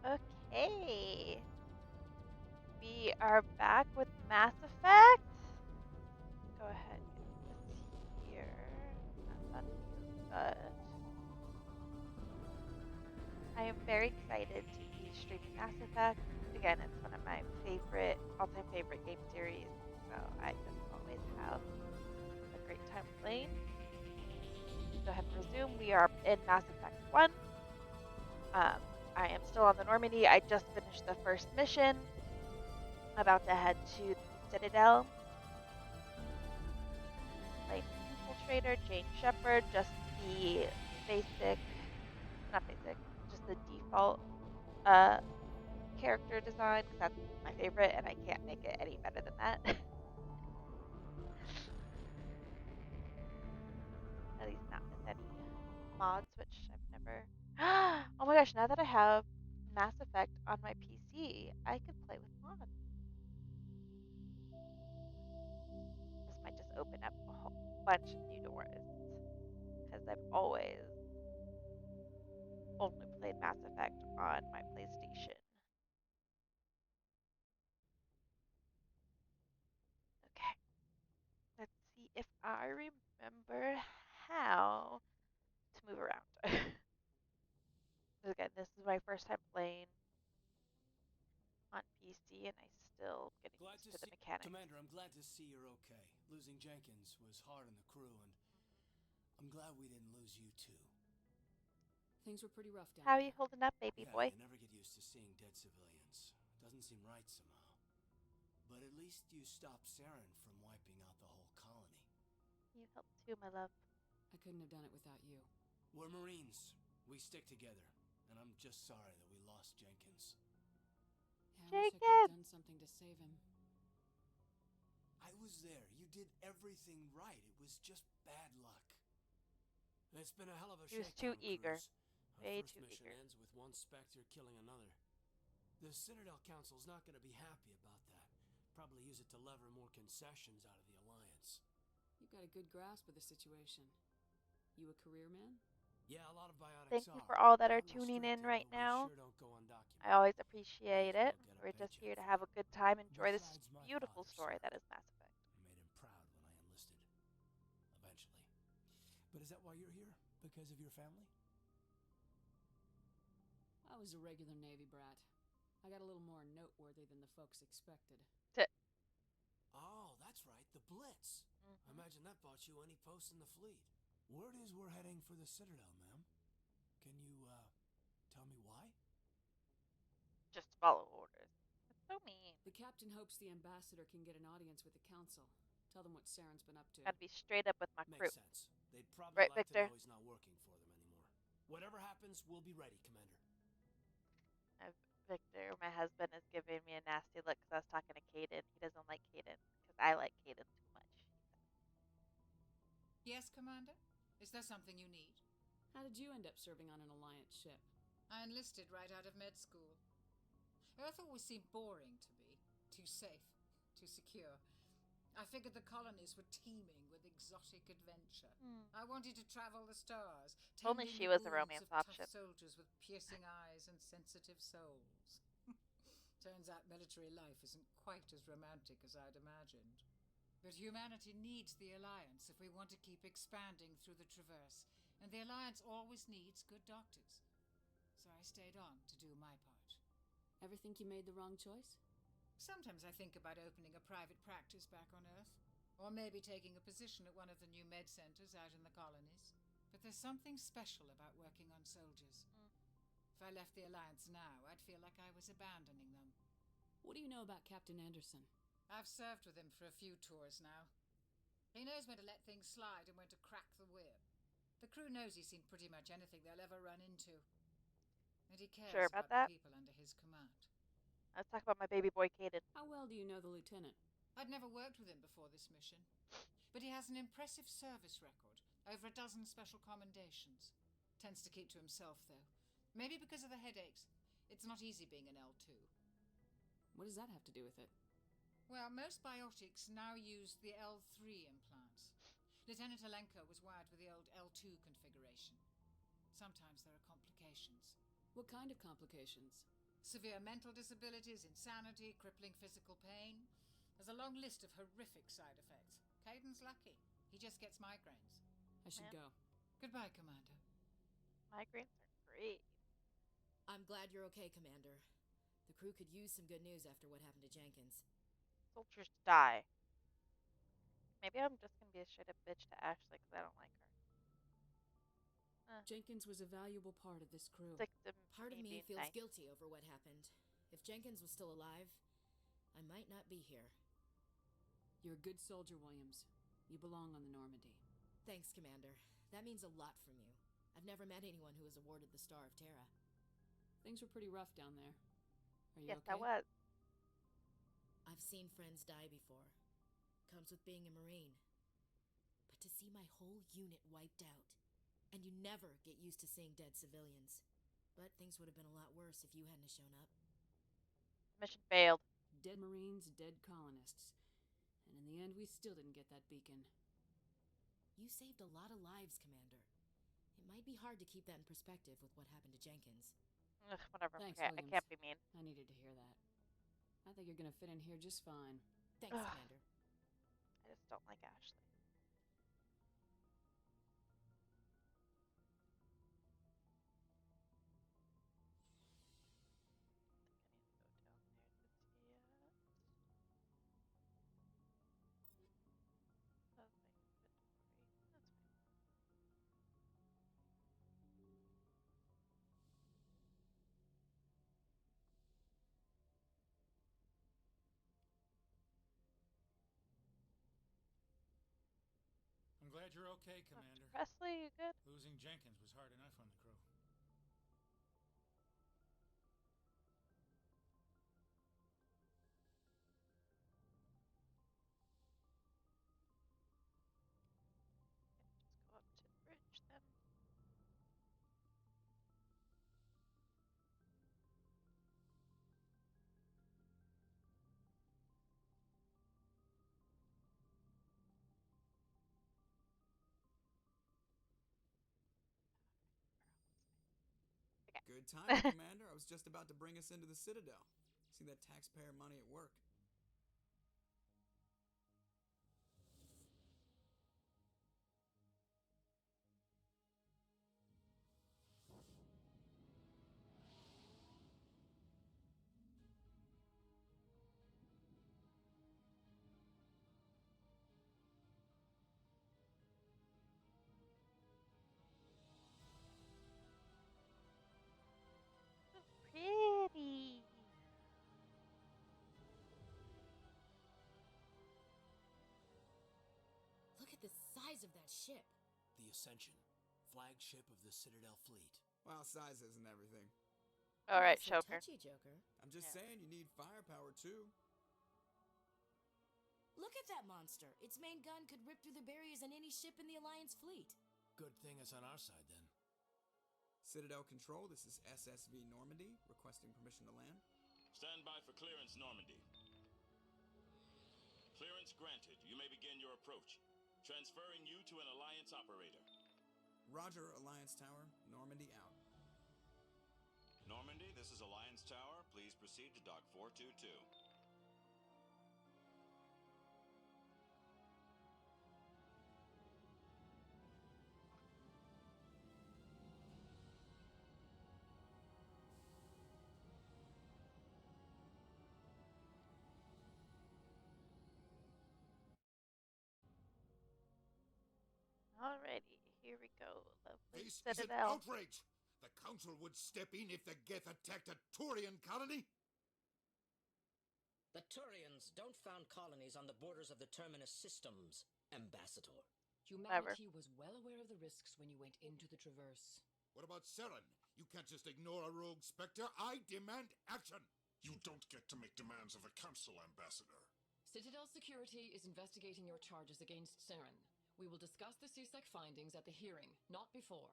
Okay, we are back with Mass Effect. Go ahead, get this here. That feels good. I am very excited to be streaming Mass Effect. Again, it's one of my all-time favorite game series, so I just always have a great time playing. Go ahead and resume. We are in Mass Effect 1. I am still on the Normandy. I just finished the first mission. About to head to the Citadel. Playing Infiltrator, Jane Shepard, just the basic, not basic, just the default uh, character design, because that's my favorite, and I can't make it any better than that. At least not with any mods, which I've never. Oh my gosh! Now that I have Mass Effect on my PC, I could play with mods. This might just open up a whole bunch of new doors, because I've always only played Mass Effect on my PlayStation. Okay, let's see if I remember how to move around. Again, this is my first time playing on PC, and I still getting Glad used to to the see, mechanics. Commander. I'm glad to see you're okay. Losing Jenkins was hard on the crew, and I'm glad we didn't lose you too. Things were pretty rough down How are you there. holding up, baby Yeah, boy? you never get used to seeing dead civilians. Doesn't seem right somehow. But at least you stopped Saren from wiping out the whole colony. You helped too, my love. I couldn't have done it without you. We're Marines. We stick together. And I'm just sorry that we lost Jenkins. Yeah, I wish I could Jacob! have done something to save him. I was there. You did everything right. It was just bad luck. It's been a hell of a He was too shakedown, eager. Cruz. Our Way first too mission eager. ends with one Spectre killing another. The Citadel Council's not going to be happy about that. Probably use it to lever more concessions out of the Alliance. You've got a good grasp of the situation. You a career man? Yeah, a lot of biotics Thank you are. for all that are Not tuning in restricted, right but we now. sure don't go I undocumented. always May appreciate as it. well get a We're just paycheck here to for have it. a good time, enjoy this Besides, my beautiful father story that served. is Mass Effect. I made him proud when I enlisted. Eventually. But is that why you're here? Because of your family? I was a regular Navy brat. I got a little more noteworthy than the folks expected. Oh, that's right, the Blitz. I imagine that bought you any post in the fleet. Word is we're heading for the Citadel, ma'am. Can you, tell me why? Just follow orders. That's so mean. The captain hopes the ambassador can get an audience with the council. Tell them what Saren's been up to. Gotta be straight up with my crew. Makes sense. They'd probably Right, like to Victor? know he's not working for them anymore. Whatever happens, we'll be ready, Commander. Victor, my husband, is giving me a nasty look because I was talking to Caden. He doesn't like Caden because I like Caden too much. Yes, Commander? Is there something you need? How did you end up serving on an Alliance ship? I enlisted right out of med school. Earth always seemed boring to me. Too safe, too secure. I figured the colonies were teeming with exotic adventure. I wanted to travel the stars, Only tending she the was a wounds romance of tough option. soldiers with piercing eyes and sensitive souls. Turns out military life isn't quite as romantic as I'd imagined. But humanity needs the Alliance if we want to keep expanding through the Traverse, and the Alliance always needs good doctors. So I stayed on to do my part. Ever think you made the wrong choice? Sometimes I think about opening a private practice back on Earth, or maybe taking a position at one of the new med centers out in the colonies. But there's something special about working on soldiers. If I left the Alliance now, I'd feel like I was abandoning them. What do you know about Captain Anderson? I've served with him for a few tours now. He knows when to let things slide and when to crack the whip. The crew knows he's seen pretty much anything they'll ever run into. And he cares Sure about about that? the people under his command. Let's talk about my baby boy, Caden. How well do you know the lieutenant? I'd never worked with him before this mission. But he has an impressive service record. Over a dozen special commendations. Tends to keep to himself, though. Maybe because of the headaches. It's not easy being an L2. What does that have to do with it? Well, most biotics now use the L3 implants. Lieutenant Alenko was wired with the old L2 configuration. Sometimes there are complications. What kind of complications? Severe mental disabilities, insanity, crippling physical pain. There's a long list of horrific side effects. Caden's lucky. He just gets migraines. I should Yeah. go. Goodbye, Commander. Migraines are great. I'm glad you're okay, Commander. The crew could use some good news after what happened to Jenkins. Soldiers die. Maybe I'm just gonna be a straight up bitch to Ashley because I don't like her. Jenkins was a valuable part of this crew. It's like the Part of me being feels nice. guilty over what happened. If Jenkins was still alive, I might not be here. You're a good soldier, Williams. You belong on the Normandy. Thanks, Commander. That means a lot from you. I've never met anyone who was awarded the Star of Terra. Things were pretty rough down there. Are you Yes, okay? I was. I've seen friends die before. Comes with being a Marine. But to see my whole unit wiped out, and you never get used to seeing dead civilians. But things would have been a lot worse if you hadn't shown up. Mission failed. Dead Marines, dead colonists. And in the end, we still didn't get that beacon. You saved a lot of lives, Commander. It might be hard to keep that in perspective with what happened to Jenkins. Ugh, whatever. Thanks, Okay, I Williams. can't be mean. I needed to hear that. I think you're gonna fit in here just fine. Thanks, Ugh. Commander. I just don't like Ashley. I need to go down there to see it. Oh, my inventory. That's fine. I'm glad you're okay, Commander. Dr. Presley, you good? Losing Jenkins was hard enough on the crew. Just go up to the bridge then. Good timing, Commander. I was just about to bring us into the Citadel. See that taxpayer money at work. So pretty. Look at the size of that ship. The Ascension, flagship of the Citadel fleet. Well, size isn't everything. All right, So Joker. touchy, Joker. I'm just Yeah. saying you need firepower too. Look at that monster. Its main gun could rip through the barriers in any ship in the Alliance fleet. Good thing it's on our side then. Citadel Control, this is SSV Normandy, requesting permission to land. Stand by for clearance, Normandy. Clearance granted. You may begin your approach. Transferring you to an Alliance operator. Roger, Alliance Tower, Normandy out. Normandy, this is Alliance Tower. Please proceed to Dock 422. Alrighty, here we go. Lovely This is an Citadel. outrage! The Council would step in if the Geth attacked a Turian colony? The Turians don't found colonies on the borders of the Terminus systems, Ambassador. Humanity was well aware of the risks when you went into the Traverse. What about Seren? You can't just ignore a rogue Spectre. I demand action! You don't get to make demands of the Council, Ambassador. Citadel Security is investigating your charges against Saren. We will discuss the CSEC findings at the hearing, not before.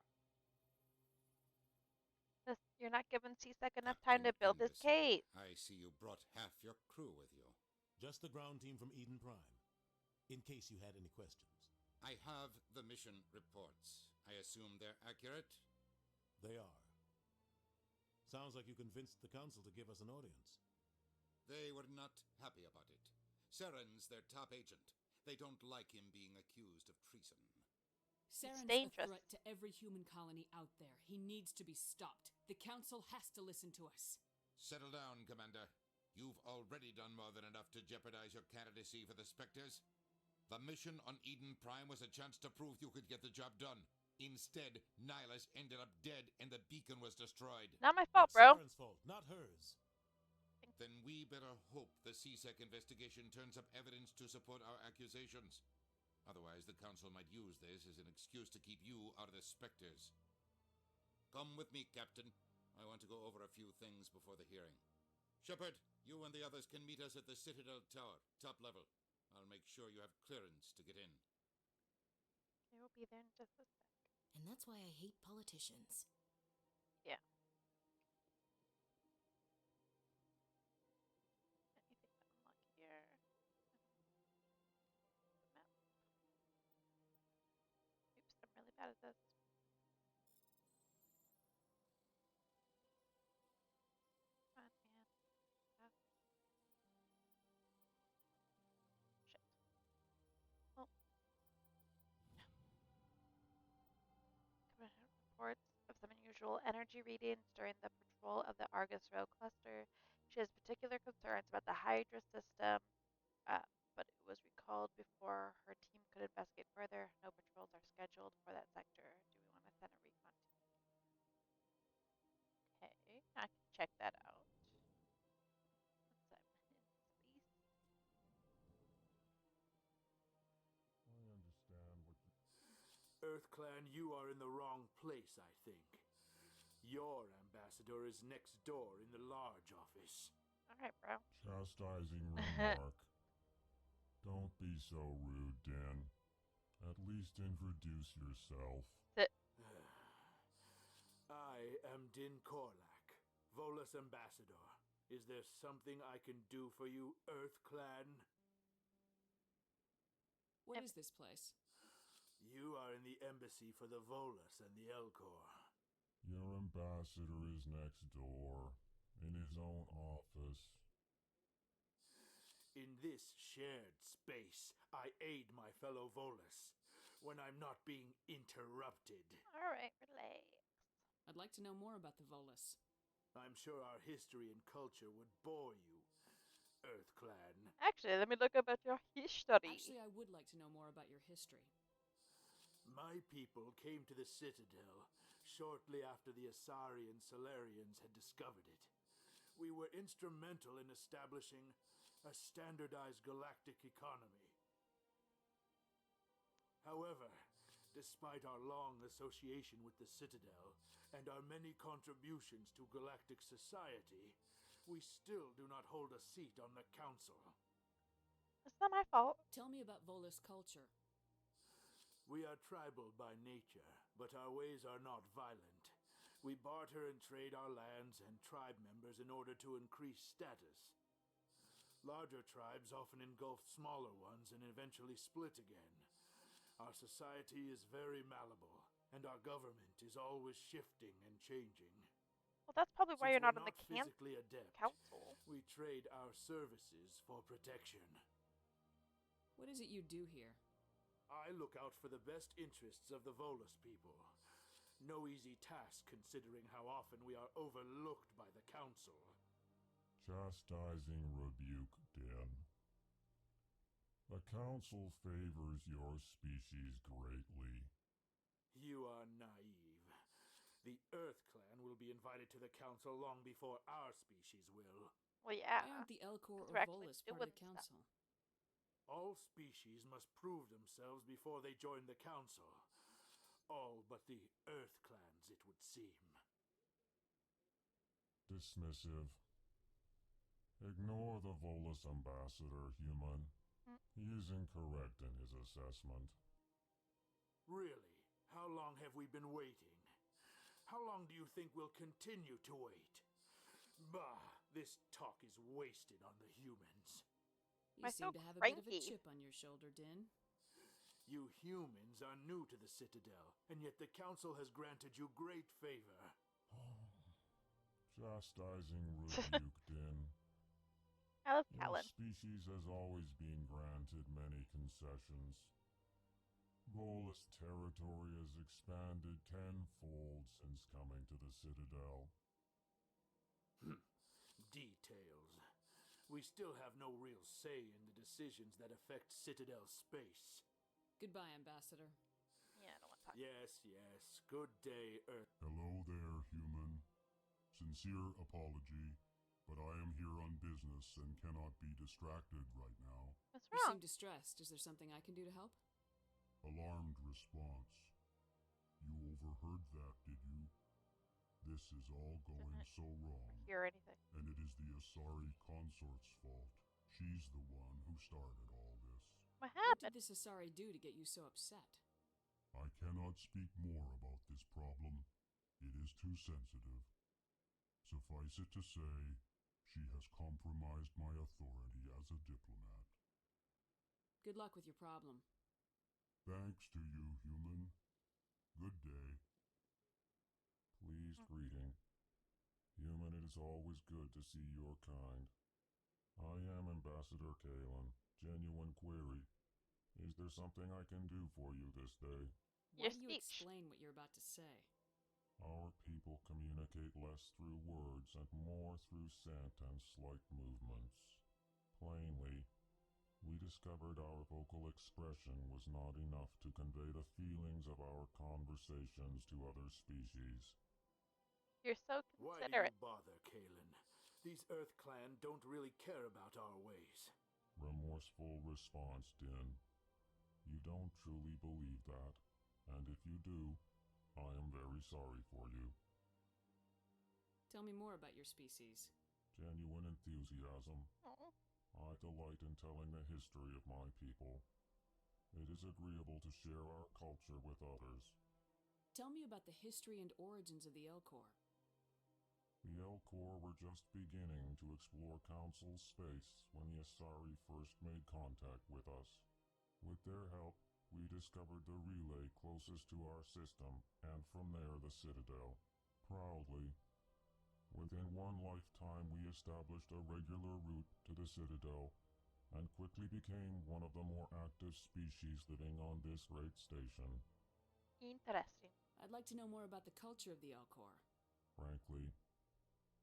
You're not giving CSEC enough time to build this case. I see you brought half your crew with you. Just the ground team from Eden Prime, in case you had any questions. I have the mission reports. I assume they're accurate? They are. Sounds like you convinced the council to give us an audience. They were not happy about it. Saren's their top agent. They don't like him being accused of treason. Saren's a dangerous. threat to every human colony out there. He needs to be stopped. The council has to listen to us. Settle down, Commander. You've already done more than enough to jeopardize your candidacy for the Spectres. The mission on Eden Prime was a chance to prove you could get the job done. Instead, Nihilus ended up dead and the beacon was destroyed. Not my fault, That's bro. Saren's fault, not hers. Then we better hope the CSEC investigation turns up evidence to support our accusations. Otherwise, the council might use this as an excuse to keep you out of the Spectres. Come with me, Captain. I want to go over a few things before the hearing. Shepard, you and the others can meet us at the Citadel Tower, top level. I'll make sure you have clearance to get in. I will be there in just a sec. And that's why I hate politicians. Yeah. Anything to unlock here? The map. Oops, I'm really bad at this. Come on, man. Ah. Shit. Well. Commission reports of some unusual energy readings during the patrol of the Argus Row cluster. She has particular concerns about the Hydra system, but it was recalled before her team could investigate further. No patrols are scheduled for that sector. Do we want to send a recon team? Okay, I can check that out. Once I'm in space. I understand what you... EarthClan, you are in the wrong place, I think. Your ambassador is next door in the large office. Alright, bro. Chastising remark. Don't be so rude, Din. At least introduce yourself. Sit. I am Din Korlak, Volus ambassador. Is there something I can do for you, EarthClan? What is this place? You are in the embassy for the Volus and the Elcor. Your ambassador is next door, in his own office. In this shared space, I aid my fellow Volus when I'm not being interrupted. Alright, relax. I'd like to know more about the Volus. I'm sure our history and culture would bore you, EarthClan. Actually, let me look about your history. Actually, I would like to know more about your history. My people came to the Citadel shortly after the Asari and Solarians had discovered it. We were instrumental in establishing a standardized galactic economy. However, despite our long association with the Citadel and our many contributions to galactic society, we still do not hold a seat on the council. It's not my fault. Tell me about Volus culture. We are tribal by nature, but our ways are not violent. We barter and trade our lands and tribe members in order to increase status. Larger tribes often engulf smaller ones and eventually split again. Our society is very malleable, and our government is always shifting and changing. Well, that's probably why Since you're not we're in the physically adept, council. we trade our services for protection. What is it you do here? I look out for the best interests of the Volus people. No easy task considering how often we are overlooked by the council. Chastising rebuke, Din. The council favors your species greatly. You are naive. The EarthClan will be invited to the council long before our species will. Well, yeah. Why aren't the Elcor or we're actually Volus part of the doing council? All species must prove themselves before they join the council. All but the EarthClans, it would seem. Dismissive. Ignore the Volus ambassador, human. He is incorrect in his assessment. Really? How long have we been waiting? How long do you think we'll continue to wait? Bah, this talk is wasted on the humans. You seem so to have a bit of a cranky. chip on your shoulder, Din. You humans are new to the Citadel, and yet the Council has granted you great favor. Chastising rebuke, Din. I love Your Callan. species has always been granted many concessions. Bolus territory has expanded tenfold since coming to the Citadel. Details. We still have no real say in the decisions that affect Citadel space. Goodbye, Ambassador. Yeah, I don't want to talk. Yes. Good day, Earth. Hello there, human. Sincere apology, but I am here on business and cannot be distracted right now. What's You wrong? seem distressed. Is there something I can do to help? Alarmed response. You overheard that, did you? This is all going so wrong. Hear anything? And it is the Asari consort's fault. She's the one who started all this. What What happened? did this Asari do to get you so upset? I cannot speak more about this problem. It is too sensitive. Suffice it to say, she has compromised my authority as a diplomat. Good luck with your problem. Thanks to you, human. Good day. Pleased greeting. Human, it is always good to see your kind. I am Ambassador Kalen. Genuine query. Is there something I can do for you this day? Why Your don't you speech. explain what you're about to say? Our people communicate less through words and more through scent and slight movements. Plainly, we discovered our vocal expression was not enough to convey the feelings of our conversations to other species. You're so Why do considerate. you bother, Kalen? These Earth Clan don't really care about our ways. Remorseful response, Din. You don't truly believe that, and if you do, I am very sorry for you. Tell me more about your species. Genuine enthusiasm. Oh. I delight in telling the history of my people. It is agreeable to share our culture with others. Tell me about the history and origins of the Elcor. The Elcor were just beginning to explore Council space when the Asari first made contact with us. With their help, we discovered the relay closest to our system, and from there the Citadel. Proudly, within one lifetime we established a regular route to the Citadel, and quickly became one of the more active species living on this great station. Interesting. I'd like to know more about the culture of the Elcor. Frankly,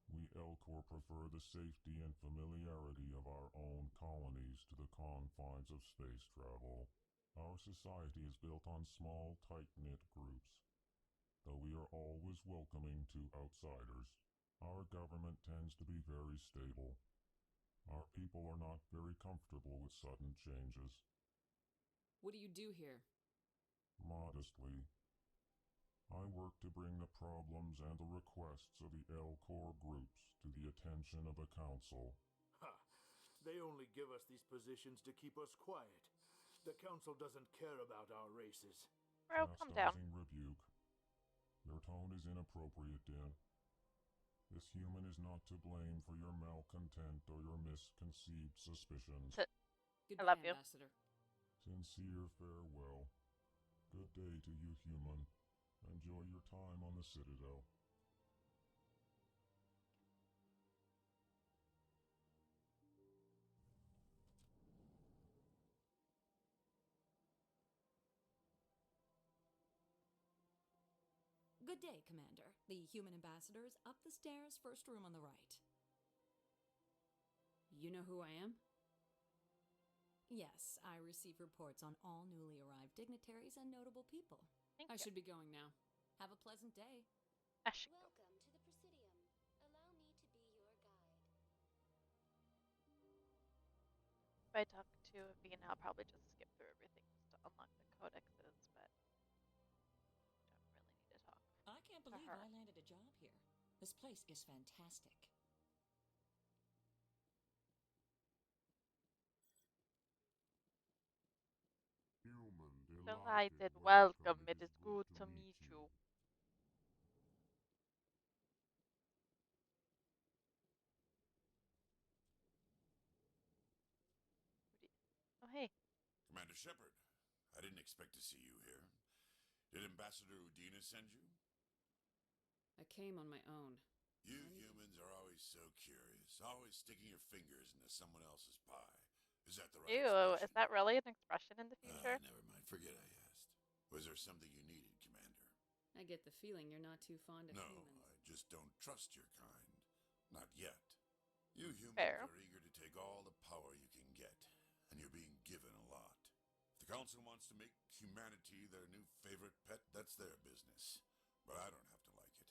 we Elcor prefer the safety and familiarity of our own colonies to the confines of space travel. Our society is built on small, tight-knit groups. Though we are always welcoming to outsiders, our government tends to be very stable. Our people are not very comfortable with sudden changes. What do you do here? Modestly, I work to bring the problems and the requests of the Elcor groups to the attention of the Council. Ha! They only give us these positions to keep us quiet. The Council doesn't care about our races. Bro, calm down. Chastising rebuke. Your tone is inappropriate, Din. This human is not to blame for your malcontent or your misconceived suspicions. I love you. Ambassador. Sincere farewell. Good day to you, human. Enjoy your time on the Citadel. Good day, Commander. The human ambassador is up the stairs, first room on the right. You know who I am? Yes, I receive reports on all newly arrived dignitaries and notable people. I should be going now. Have a pleasant day. I should go. Welcome to the Presidium. Allow me to be your guide. If I talk to Avina, I'll probably just skip through everything just to unlock the codexes, but don't really need to talk. I can't believe I landed a job here. This place is fantastic. Delighted, welcome. It is good to meet you. Oh, hey. Commander Shepard, I didn't expect to see you here. Did Ambassador Udina send you? I came on my own. You humans So curious. Always sticking your fingers into someone else's pie. Is that the right Ew, expression? is that really an expression in the future? Never mind. Forget I asked. Was there something you needed, Commander? I get the feeling you're not too fond of No, humans. I just don't trust your kind. Not yet. You humans Fair. are eager to take all the power you can get, and you're being given a lot. If the Council wants to make humanity their new favorite pet, that's their business. But I don't have to like it.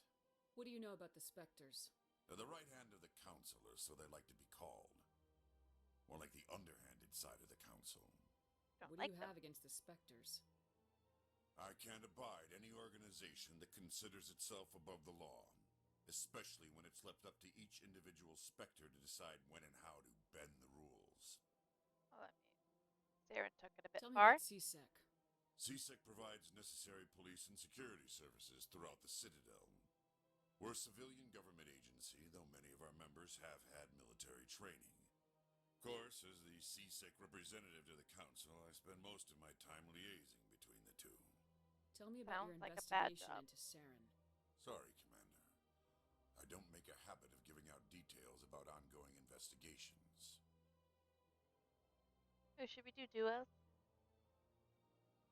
What do you know about the Spectres? They're the right hand of the Council, or so they like to be called. More like the underhanded side of the Council. Don't What like do you them. have against the Spectres? I can't abide any organization that considers itself above the law. Especially when it's left up to each individual Spectre to decide when and how to bend the rules. Well, I mean, Saren took it a bit Tell me far. about CSEC. CSEC provides necessary police and security services throughout the Citadel. We're a civilian government agency, though many of our members have had military training. Of course, as the CSEC representative to the Council, I spend most of my time liaising between the two. Tell me about Sounds your like a bad investigation job. into Saren. Sorry, Commander. I don't make a habit of giving out details about ongoing investigations. Who should we do duos?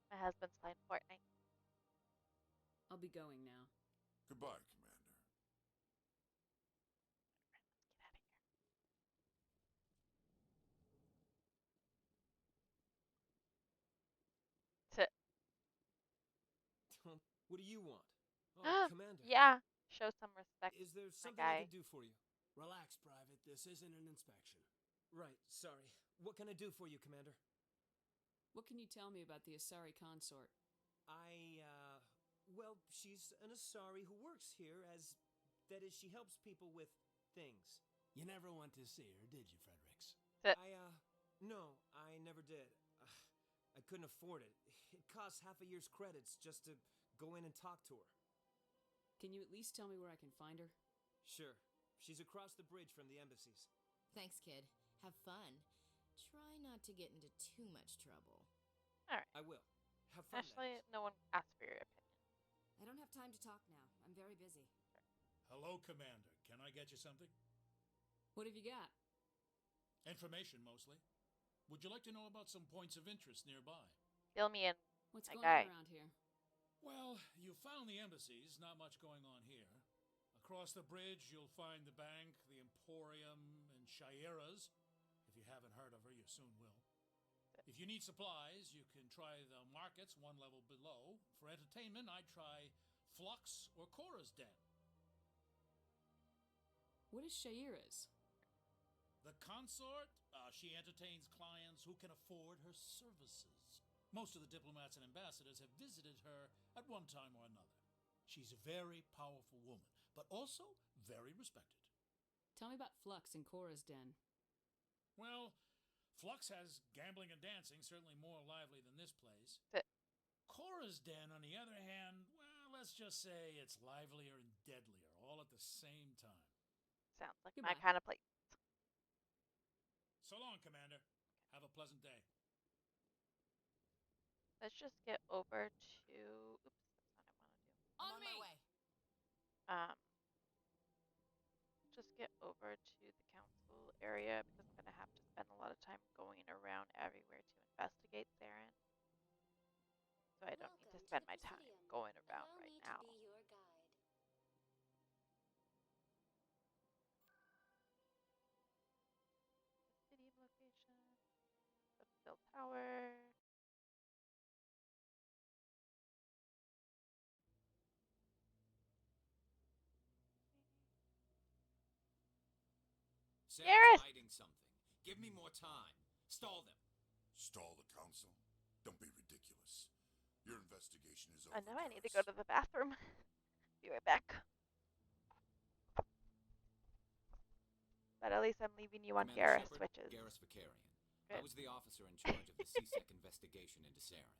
My husband's playing Fortnite. I'll be going now. Goodbye, Commander. Let's get out of here. What do you want? Oh, Commander. Yeah, show some respect. Is there my something I guy. can do for you? Relax, Private. This isn't an inspection. Right, sorry. What can I do for you, Commander? What can you tell me about the Asari consort? Well, she's an Asari who works here that is, she helps people with things. You never went to see her, did you, Fredericks? No, I never did. I couldn't afford it. It costs half a year's credits just to go in and talk to her. Can you at least tell me where I can find her? Sure. She's across the bridge from the embassies. Thanks, kid. Have fun. Try not to get into too much trouble. All right. I will. Have fun. Actually, no one asked for your opinion. I don't have time to talk now. I'm very busy. Hello, Commander. Can I get you something? What have you got? Information, mostly. Would you like to know about some points of interest nearby? Fill me in. What's my going guy. on around here? Well, you found the embassies. Not much going on here. Across the bridge, you'll find the bank, the Emporium, and Shaira's. If you haven't heard of her, you soon will. If you need supplies, you can try the markets one level below. For entertainment, I'd try Flux or Cora's Den. What is Shaira's? The consort, she entertains clients who can afford her services. Most of the diplomats and ambassadors have visited her at one time or another. She's a very powerful woman, but also very respected. Tell me about Flux and Cora's Den. Well, Flux has gambling and dancing, certainly more lively than this place. Cora's Den, on the other hand, well, let's just say it's livelier and deadlier, all at the same time. Sounds like Goodbye. my kind of place. So long, Commander. Have a pleasant day. Let's just get over to. Oops, that's not what I want to do. On my way. Just get over to the council area because I'm gonna have to spend a lot of time going around everywhere to investigate Saren. So I don't need to spend my time going around right now. Allow me to be your guide. City location. Still Tower. Saren's hiding something. Give me more time. Stall them. Stall the Council? Don't be ridiculous. Your investigation is over. I know I need to go to the bathroom. Be right back. But at least I'm leaving you on Commander Garrus, Shepard, which is Garrus Vicarian. good. I was the officer in charge of the CSEC investigation into Saren.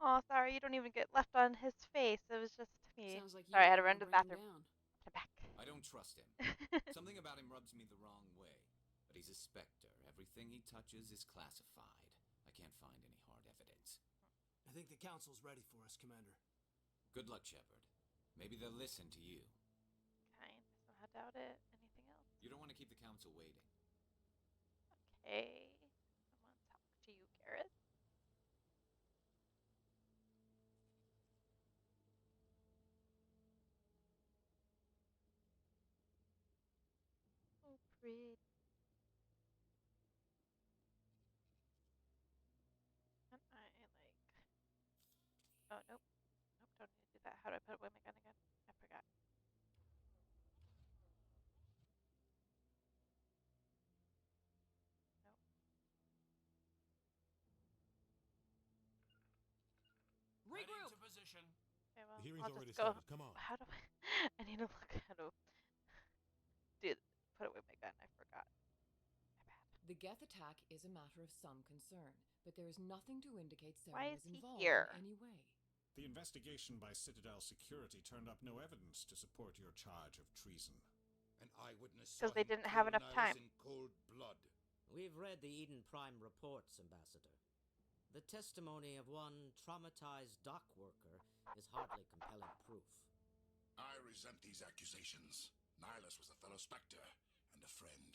Oh, sorry, you don't even get left on his face. It was just me. Sounds like you Sorry, I had to wanna run to the bring him bathroom. down. I'm back. I don't trust him. Something about him rubs me the wrong way. But he's a Spectre. Everything he touches is classified. I can't find any hard evidence. I think the council's ready for us, Commander. Good luck, Shepard. Maybe they'll listen to you. Kind. I doubt it. Anything else? You don't want to keep the council waiting. Okay. I want to talk to you, Garrett. Oh, pretty. Can I, like... Oh, nope. Nope, don't need to do that. How do I put away my gun again? I forgot. Nope. Regroup! Into position. Okay, well, The hearing's I'll already just go. started. Come on. How do I... I need to look how to... Put away my gun. I forgot. The Geth attack is a matter of some concern, but there is nothing to indicate Why Saren is was he involved here? in any way. The investigation by Citadel Security turned up no evidence to support your charge of treason. An eyewitness Because saw they him didn't have kill enough Nihilus time. in cold blood. We've read the Eden Prime reports, Ambassador. The testimony of one traumatized dock worker is hardly compelling proof. I resent these accusations. Nihilus was a fellow Spectre and a friend.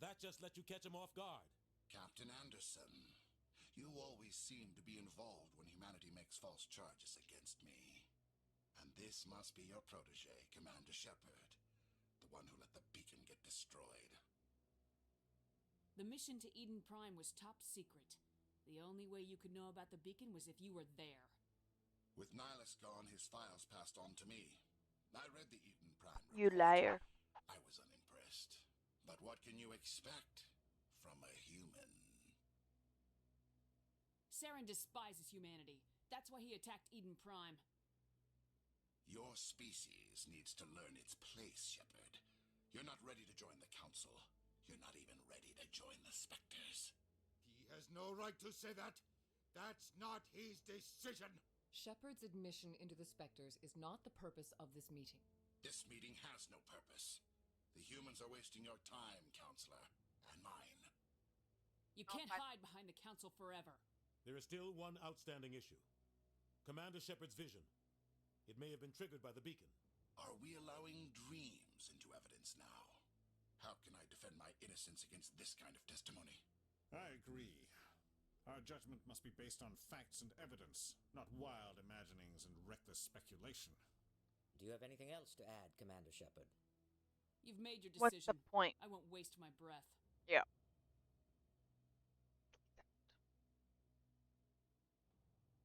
That just let you catch him off guard. Captain Anderson, you always seem to be involved when humanity makes false charges against me. And this must be your protege, Commander Shepard, the one who let the beacon get destroyed. The mission to Eden Prime was top secret. The only way you could know about the beacon was if you were there. With Nihilus gone, his files passed on to me. I read the Eden Prime report. You liar. I was unimpressed. But what can you expect from a human? Saren despises humanity. That's why he attacked Eden Prime. Your species needs to learn its place, Shepard. You're not ready to join the Council. You're not even ready to join the Spectres. He has no right to say that. That's not his decision. Shepard's admission into the Spectres is not the purpose of this meeting. This meeting has no purpose. The humans are wasting your time, Counselor, and mine. You can't hide behind the Council forever. There is still one outstanding issue. Commander Shepard's vision. It may have been triggered by the beacon. Are we allowing dreams into evidence now? How can I defend my innocence against this kind of testimony? I agree. Our judgment must be based on facts and evidence, not wild imaginings and reckless speculation. Do you have anything else to add, Commander Shepard? You've made your What's decision. the point? I won't waste my breath. Yeah.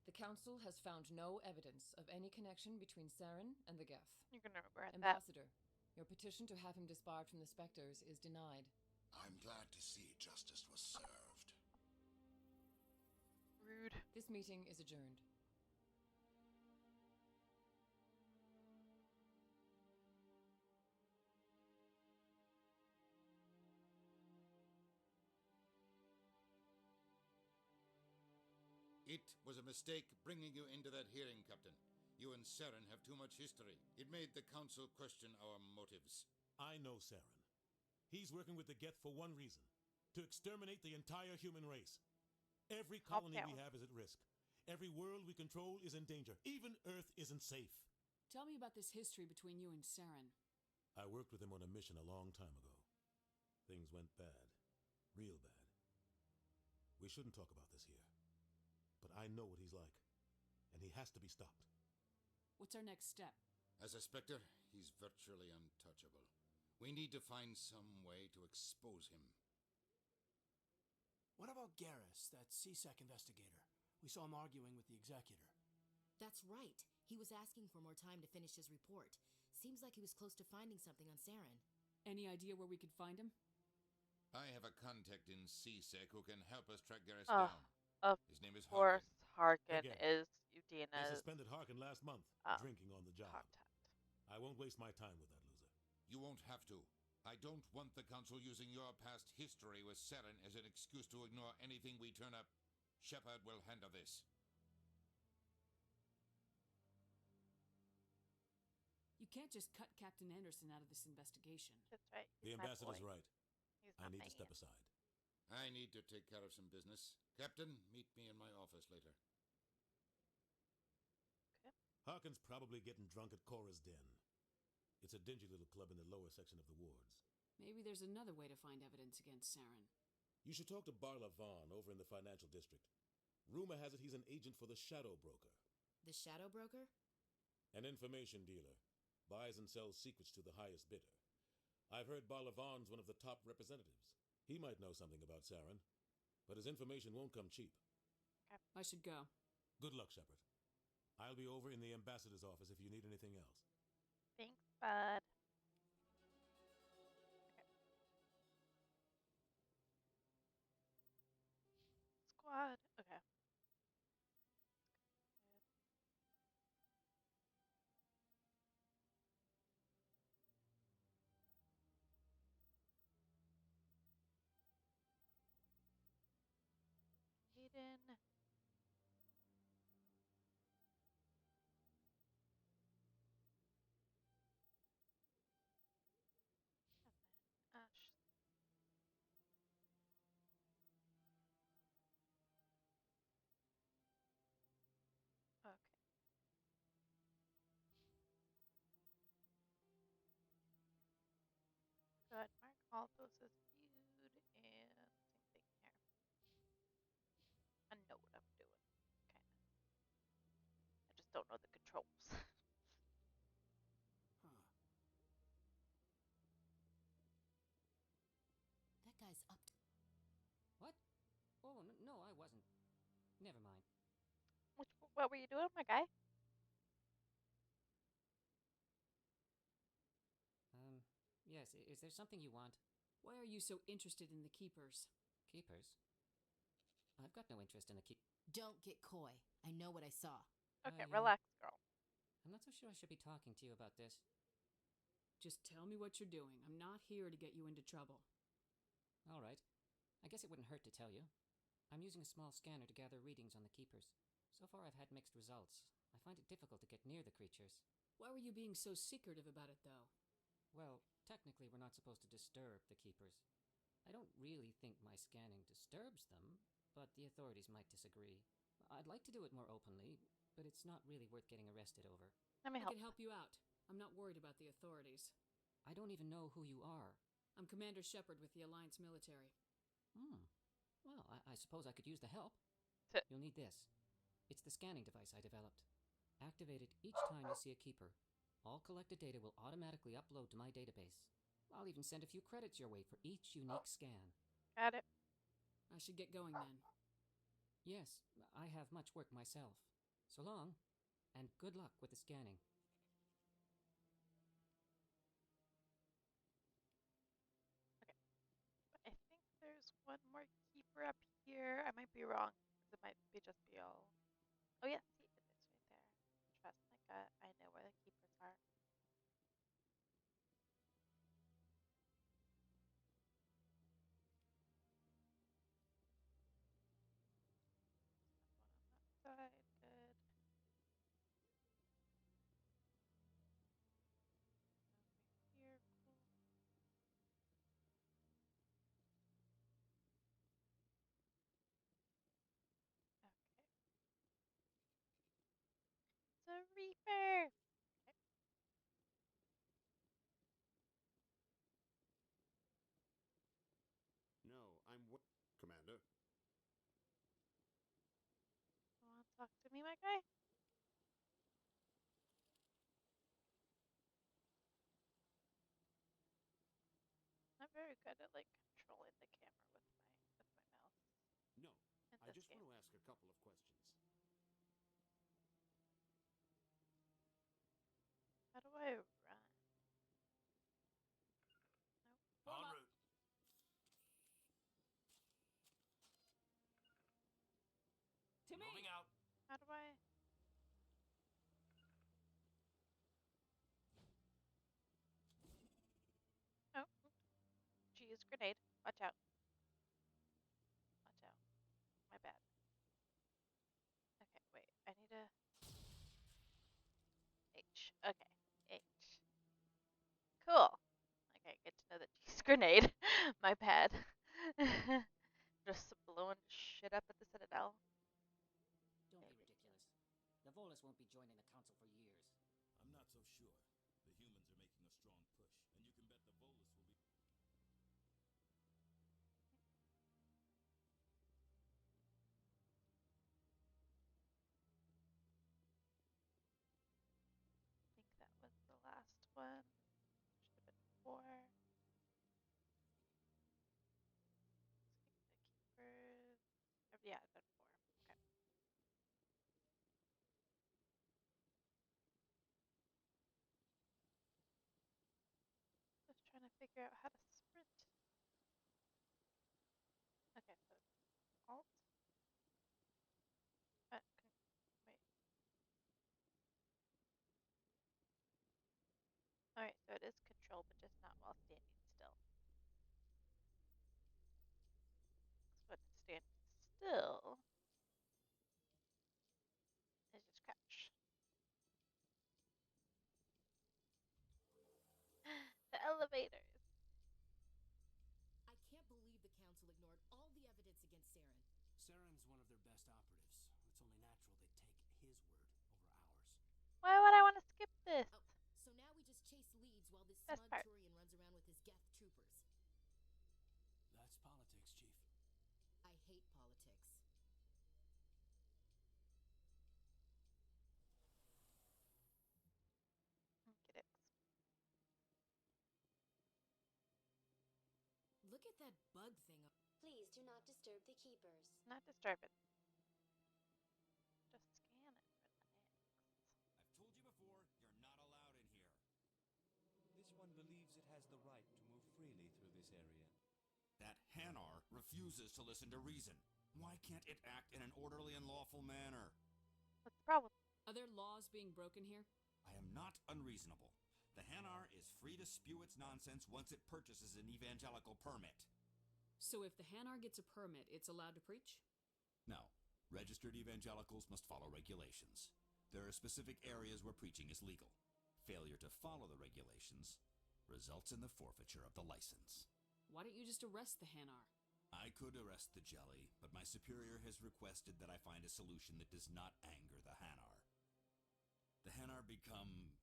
The Council has found no evidence of any connection between Saren and the Geth. You're gonna regret that. Ambassador, your petition to have him disbarred from the Spectres is denied. I'm glad to see justice was served. Rude. This meeting is adjourned. It was a mistake bringing you into that hearing, Captain. You and Saren have too much history. It made the Council question our motives. I know Saren. He's working with the Geth for one reason. To exterminate the entire human race. Every colony we have is at risk. Every world we control is in danger. Even Earth isn't safe. Tell me about this history between you and Saren. I worked with him on a mission a long time ago. Things went bad. Real bad. We shouldn't talk about this here. But I know what he's like. And he has to be stopped. What's our next step? As a Spectre, he's virtually untouchable. We need to find some way to expose him. What about Garrus, that CSEC investigator? We saw him arguing with the Executor. That's right. He was asking for more time to finish his report. Seems like he was close to finding something on Saren. Any idea where we could find him? I have a contact in CSEC who can help us track Garrus Oh, down. of His name is course, Harkin. Harkin is They Udina's suspended Harkin last month, drinking on the job. contact. I won't waste my time with that loser. You won't have to. I don't want the Council using your past history with Saren as an excuse to ignore anything we turn up. Shepard will handle this. can't just cut Captain Anderson out of this investigation. That's right. The ambassador's right. He's I not need my to step aunt. aside. I need to take care of some business. Captain, meet me in my office later. Harkin's probably getting drunk at Cora's Den. It's a dingy little club in the lower section of the wards. Maybe there's another way to find evidence against Saren. You should talk to Barla Vaughn over in the financial district. Rumor has it he's an agent for the Shadow Broker. The Shadow Broker? An information dealer. Buys and sells secrets to the highest bidder. I've heard Barla Vaughn's one of the top representatives. He might know something about Saren, but his information won't come cheap. I should go. Good luck, Shepard. I'll be over in the ambassador's office if you need anything else. Thanks, bud. Okay. Squad. Okay. Hayden. Ash. Okay. Good. Mark all those as viewed, and same thing here. I know what I'm doing, kind of. I just don't know the controls. That guy's up to... What? Oh, no, I wasn't. Never mind. What were you doing, my guy? Yes, is there something you want? Why are you so interested in the Keepers? Keepers? I've got no interest in the Don't get coy. I know what I saw. Okay, yeah. relax, girl. I'm not so sure I should be talking to you about this. Just tell me what you're doing. I'm not here to get you into trouble. All right. I guess it wouldn't hurt to tell you. I'm using a small scanner to gather readings on the Keepers. So far, I've had mixed results. I find it difficult to get near the creatures. Why were you being so secretive about it, though? Well, technically, we're not supposed to disturb the Keepers. I don't really think my scanning disturbs them, but the authorities might disagree. I'd like to do it more openly, but it's not really worth getting arrested over. Let me I help. can help you out. I'm not worried about the authorities. I don't even know who you are. I'm Commander Shepard with the Alliance military. Well, I suppose I could use the help. You'll need this. It's the scanning device I developed. Activate it each time you see a Keeper. All collected data will automatically upload to my database. I'll even send a few credits your way for each unique scan. Got it. I should get going then. Yes, I have much work myself. So long, and good luck with the scanning. I think there's one more Keeper up here. I might be wrong. It might be just be all. Oh yeah, see, it is right there. Trust my gut. I know where the Keepers are. One on that side. Good. Over here. Cool. Okay. It's a Reaper! Okay. No, Commander. You wanna talk to me, my guy? I'm very good at like controlling the camera with my mouse. No, In I this just game. want to ask a couple of questions. How do I run? Nope. En route. To me! Moving out. How do I? Oh. Geez, grenade. Watch out. Watch out. My bad. Okay, wait. I need a... H. Okay. H. grenade. My bad. Just blowing shit up at the Citadel. Don't be ridiculous. The Volus won't be joining the Council for years. I'm not so sure. The humans are making a strong push, and you can bet the Volus will be... I think that was the last one. Should have been 4. Skip the keepers. Yeah, it's been 4. Okay. Just trying to figure out how to sprint. Okay, so it's Alt. Wait. Alright, so it is control, but just not while standing still. But standing still is just crouch. The elevators. I can't believe the Council ignored all the evidence against Saren. Saren's one of their best operatives. It's only natural they'd take his word over ours. Why would I want to skip this? Oh, so now we just chase leads while this Best smug part. Turian runs around with his Geth troopers. That's politics, Chief. I hate politics. Get it. Look at that bug thing. Please do not disturb the keepers. Not disturb it. Just scan it for the next. I've told you before, you're not allowed in here. This one believes it has the right to move freely through this area. That Hanar refuses to listen to reason. Why can't it act in an orderly and lawful manner? What's the problem? Are there laws being broken here? I am not unreasonable. The Hanar is free to spew its nonsense once it purchases an evangelical permit. So if the Hanar gets a permit, it's allowed to preach? No. Registered evangelicals must follow regulations. There are specific areas where preaching is legal. Failure to follow the regulations results in the forfeiture of the license. Why don't you just arrest the Hanar? I could arrest the jelly, but my superior has requested that I find a solution that does not anger the Hanar. The Hanar become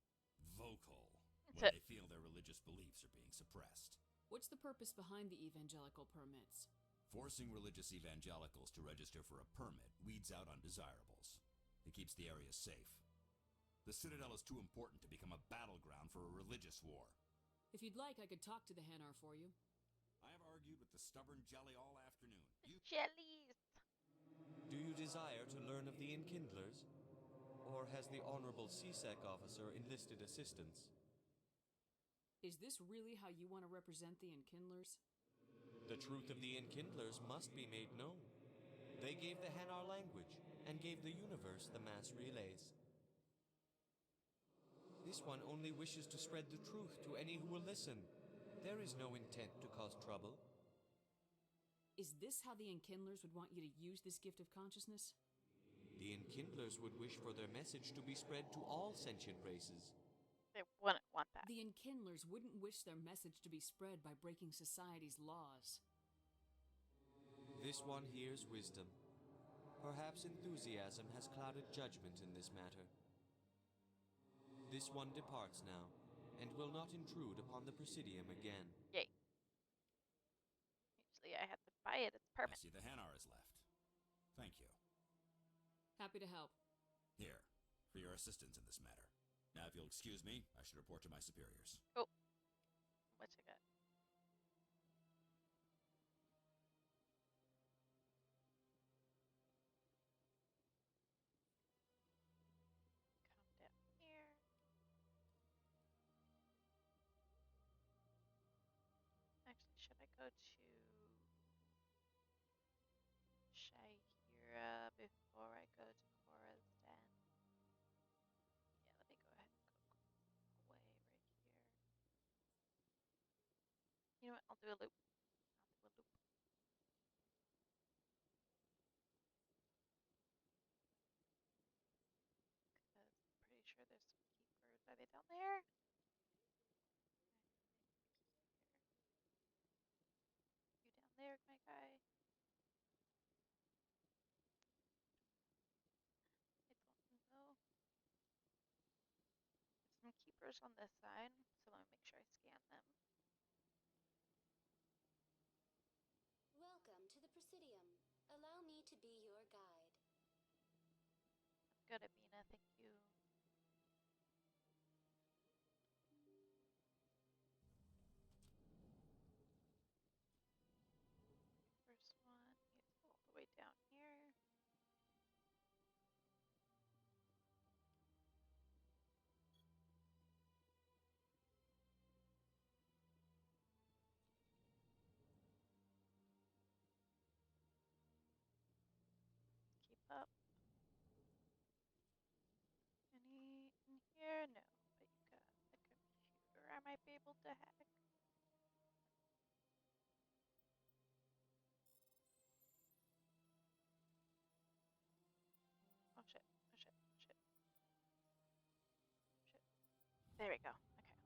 vocal when they feel their religious beliefs are being suppressed. What's the purpose behind the evangelical permits? Forcing religious evangelicals to register for a permit weeds out undesirables. It keeps the area safe. The Citadel is too important to become a battleground for a religious war. If you'd like, I could talk to the Hanar for you. I have argued with the stubborn jelly all afternoon. Jellies! Do you desire to learn of the Enkindlers? Or has the Honorable CSEC officer enlisted assistance? Is this really how you want to represent the Enkindlers? The truth of the Enkindlers must be made known. They gave the Hanar language, and gave the universe the mass relays. This one only wishes to spread the truth to any who will listen. There is no intent to cause trouble. Is this how the Enkindlers would want you to use this gift of consciousness? The Enkindlers would wish for their message to be spread to all sentient races. They wouldn't want that. The Enkindlers wouldn't wish their message to be spread by breaking society's laws. This one hears wisdom. Perhaps enthusiasm has clouded judgment in this matter. This one departs now, and will not intrude upon the Presidium again. Yay. Usually I have to buy it. It's I permanent. see the Hanar is left. Thank you. Happy to help. Here, for your assistance in this matter. Now, if you'll excuse me, I should report to my superiors. Oh. What you got? Come down here. Actually, should I go to Shahira before I go to Cora's Den? Yeah, let me go ahead and go away right here. You know what? I'll do a loop. I'll do a loop. Because I'm pretty sure there's some keepers. Are they down there? doors on this side, so let me make sure I scan them. Welcome to the Presidium. Allow me to be your guide. I'm good, Abina, thank you. First one is all the way down here. Keep up. Any in here? No, but you got the computer I might be able to hack. Oh shit, oh shit, shit. Shit. There we go. Okay.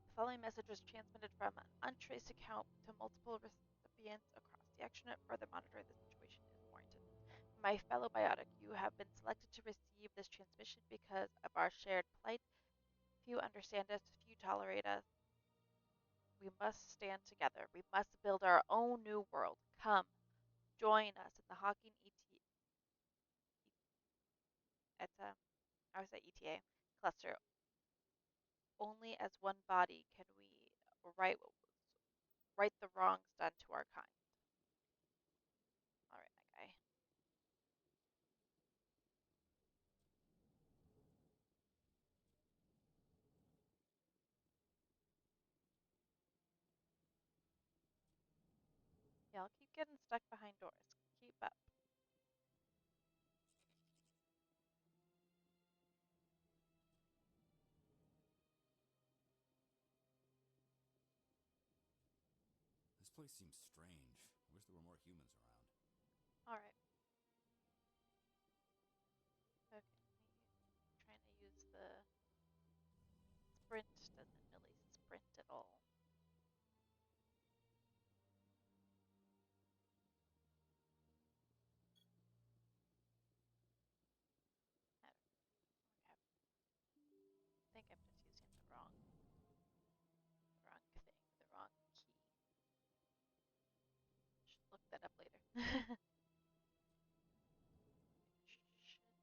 The following message was transmitted from an untraced account to multiple recipients across the extranet. Further monitoring the situation is warranted. My fellow biotic, you have been selected to receive this transmission because of our shared plight. Few understand us, few tolerate us. We must stand together. We must build our own new world. Come, join us in the Hawking ETA cluster. Only as one body can we right the wrongs done to our kind. All right, my guy. Yeah, I'll keep getting stuck behind doors. Keep up. This place seems strange. I wish there were more humans around. All right. Okay, trying to use the sprint. Doesn't really sprint at all. I think I'm just using the wrong thing, the wrong key. Should look that up later. Should be here,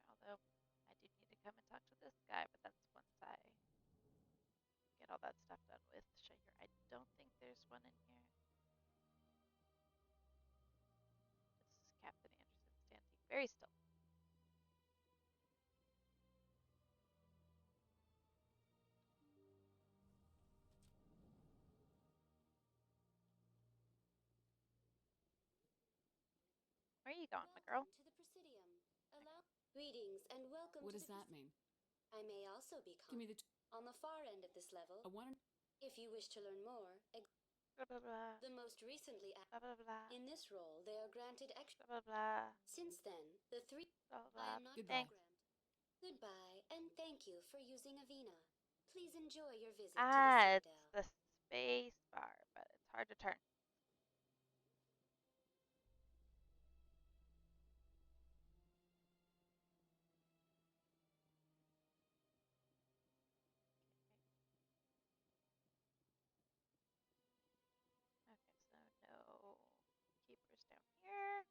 although I do need to come and talk to this guy, but that's once I get all that stuff done with Shahir. I don't think there's one in here. This is Captain Anderson standing very still. Where are you going, my girl? To the Presidium. Greetings and welcome What to does that mean? I may also be Give me the on the far end of this level. If you wish to learn more, blah, blah, blah. The most recently blah, blah, blah. In this role, they are granted extra. Blah, blah, blah. Since then, the three. Blah, blah, blah. I am not Goodbye. programmed. Goodbye, and thank you for using Avina. Please enjoy your visit to It's the the space bar, but it's hard to turn. Okay, so no keepers down here.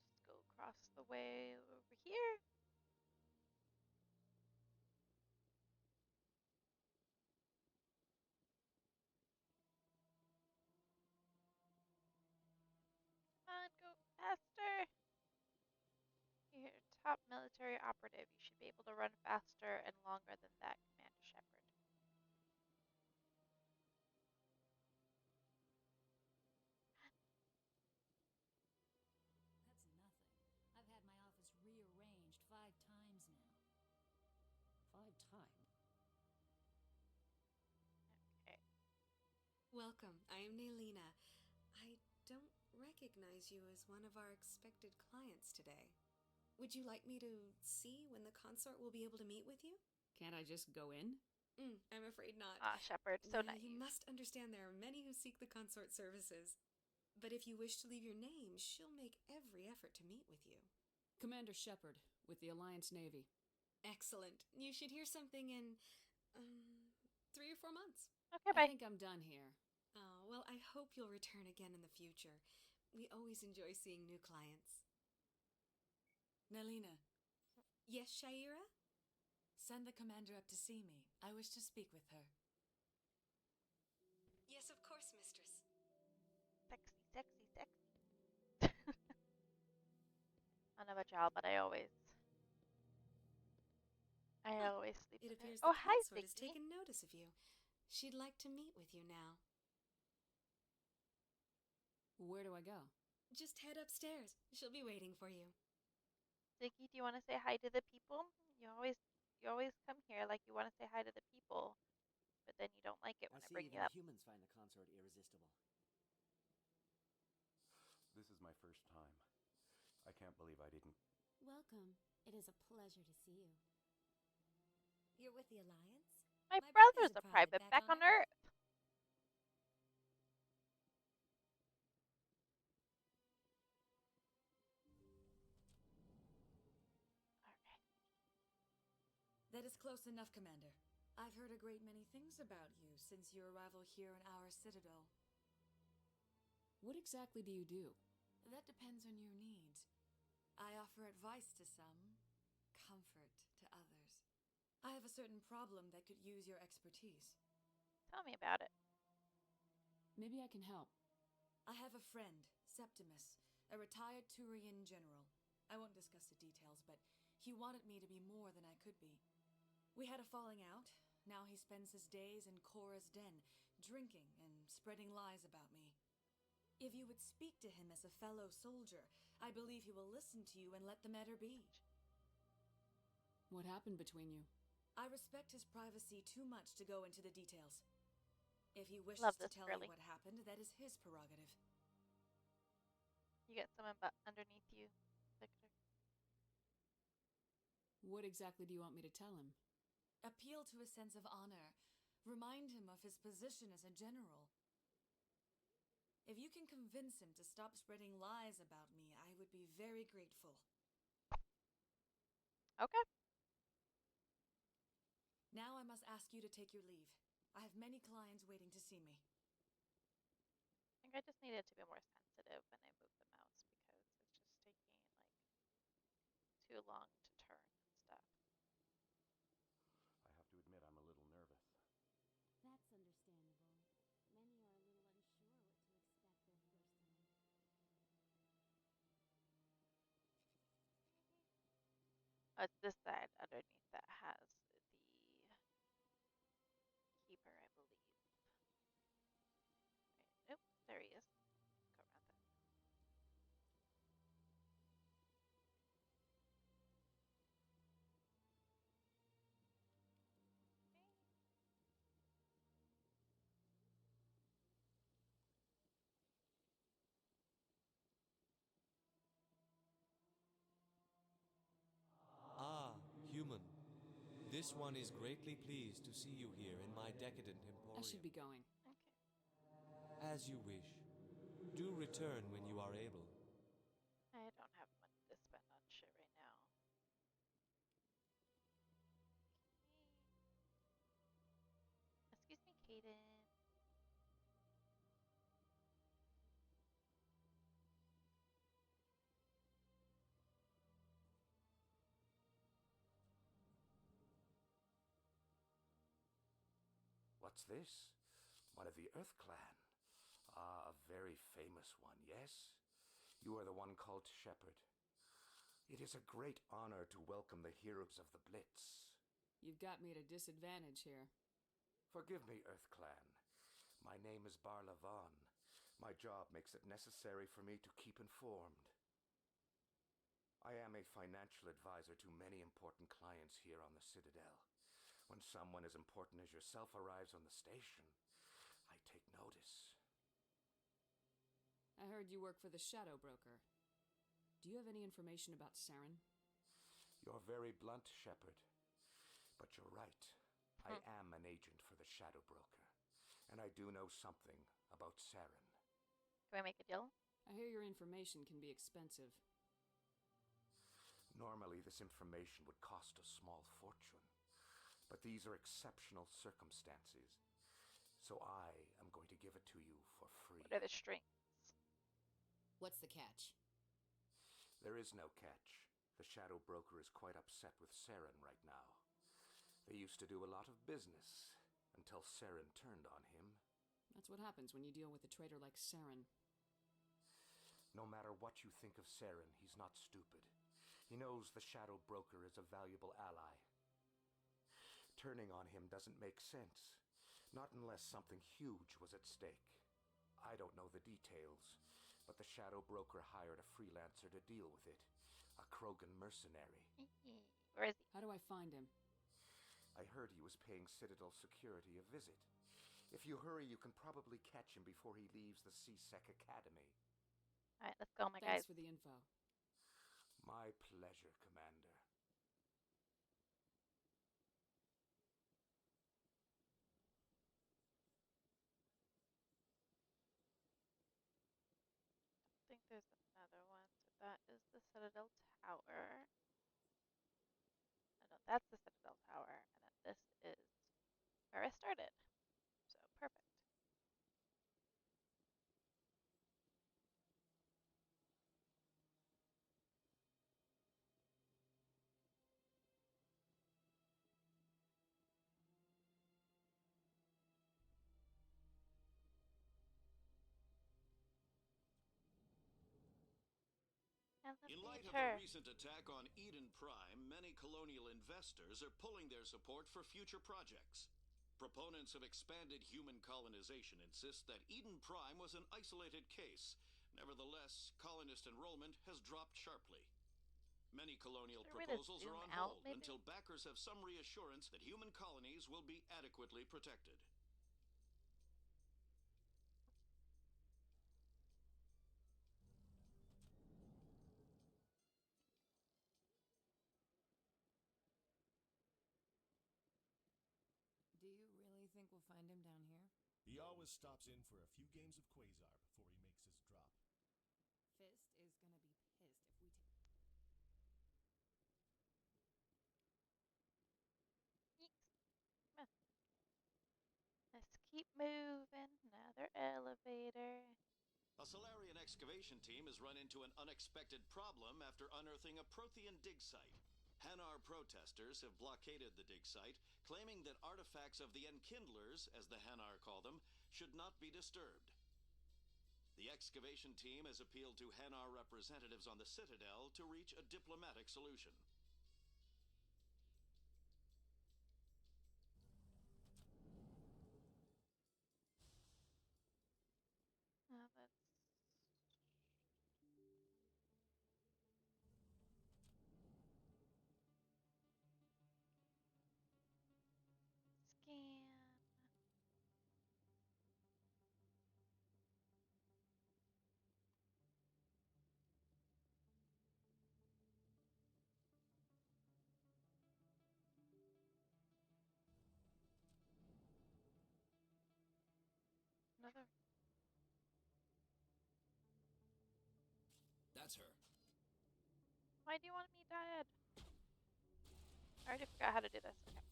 Just go across the way over here. Come on, go faster. You're top military operative. You should be able to run faster and longer than that, Commander Shepard. That's nothing. I've had my office rearranged 5 times now. 5 times? Okay. Welcome. I am Naylina. I don't recognize you as one of our expected clients today. Would you like me to see when the consort will be able to meet with you? Can't I just go in? I'm afraid not. Ah, Shepard, so Now, nice. you must understand there are many who seek the consort services. But if you wish to leave your name, she'll make every effort to meet with you. Commander Shepard, with the Alliance Navy. Excellent. You should hear something in, 3 or 4 months. Okay, bye. I think I'm done here. Oh, well, I hope you'll return again in the future. We always enjoy seeing new clients. Nelina. Yes, Shaira? Send the commander up to see me. I wish to speak with her. Yes, of course, mistress. Sexy, sexy, sexy. I don't have a job, but I always sleep. It with her. appears Oh, the hi, consort has Ziggy. taken notice of you. She'd like to meet with you now. Where do I go? Just head upstairs. She'll be waiting for you. Ziggy, do you want to say hi to the people? You always come here like you want to say hi to the people, but then you don't like it when I bring you even up. humans find the consort irresistible. This is my first time. I can't believe I didn't. Welcome. It is a pleasure to see you. You're with the Alliance? My brother's brother's a private back on Earth. That is close enough, Commander. I've heard a great many things about you since your arrival here in our citadel. What exactly do you do? That depends on your needs. I offer advice to some, comfort to others. I have a certain problem that could use your expertise. Tell me about it. Maybe I can help. I have a friend, Septimus, a retired Turian general. I won't discuss the details, but he wanted me to be more than I could be. We had a falling out. Now he spends his days in Korra's den, drinking and spreading lies about me. If you would speak to him as a fellow soldier, I believe he will listen to you and let the matter be. What happened between you? I respect his privacy too much to go into the details. If he wishes Love to this tell girly. you what happened, that is his prerogative. You get someone underneath you, Victor. What exactly do you want me to tell him? Appeal to his sense of honor. Remind him of his position as a general. If you can convince him to stop spreading lies about me, I would be very grateful. Okay. Now I must ask you to take your leave. I have many clients waiting to see me. I think I just needed to be more sensitive when I moved the mouse because it's just taking too long to turn and stuff. I have to admit, I'm a little nervous. That's understandable. Many are a little unsure what to expect their first time. It's this side underneath that has the keeper, I believe. Right. Nope, there he is. Go around that. Ah, human. This one is greatly pleased to see you here in my decadent emporium. I should be going. As you wish. Do return when you are able. I don't have money to spend on shit right now. Excuse me, Kaden. What's this? One of the Earth Clan. Ah, a very famous one, yes? You are the one called Shepard. It is a great honor to welcome the heroes of the Blitz. You've got me at a disadvantage here. Forgive me, Earth Clan. My name is Barla Vaughn. My job makes it necessary for me to keep informed. I am a financial advisor to many important clients here on the Citadel. When someone as important as yourself arrives on the station, I take notice. I heard you work for the Shadow Broker. Do you have any information about Saren? You're very blunt, Shepard. But you're right. I am an agent for the Shadow Broker, and I do know something about Saren. Can we make a deal? I hear your information can be expensive. Normally, this information would cost a small fortune, but these are exceptional circumstances, so I am going to give it to you for free. What are the strings? What's the catch? There is no catch. The Shadow Broker is quite upset with Saren right now. They used to do a lot of business until Saren turned on him. That's what happens when you deal with a traitor like Saren. No matter what you think of Saren, he's not stupid. He knows the Shadow Broker is a valuable ally. Turning on him doesn't make sense, not unless something huge was at stake. I don't know the details, but the Shadow Broker hired a freelancer to deal with it, a Krogan mercenary. Where is he? How do I find him? I heard he was paying Citadel Security a visit. If you hurry, you can probably catch him before he leaves the C-Sec Academy. Alright, let's go, my Thanks guys. for the info. My pleasure, Commander. I think there's another one. So that is the Citadel Tower. No, that's the Citadel Tower. And then this is where I started. So perfect. In light of the recent attack on Eden Prime, many colonial investors are pulling their support for future projects. Proponents of expanded human colonization insist that Eden Prime was an isolated case. Nevertheless, colonist enrollment has dropped sharply. Many colonial proposals are on hold until backers have some reassurance that human colonies will be adequately protected. Do you really think we'll find him down here? He always stops in for a few games of Quasar before he makes his drop. Fist is gonna be pissed if we take... Come on. Let's keep moving. Another elevator. A Solarian excavation team has run into an unexpected problem after unearthing a Prothean dig site. Hanar protesters have blockaded the dig site, claiming that artifacts of the Enkindlers, as the Hanar call them, should not be disturbed. The excavation team has appealed to Hanar representatives on the Citadel to reach a diplomatic solution. Let's... Scan. Another. That's her. Why do you want me dead? I already forgot how to do this. Okay.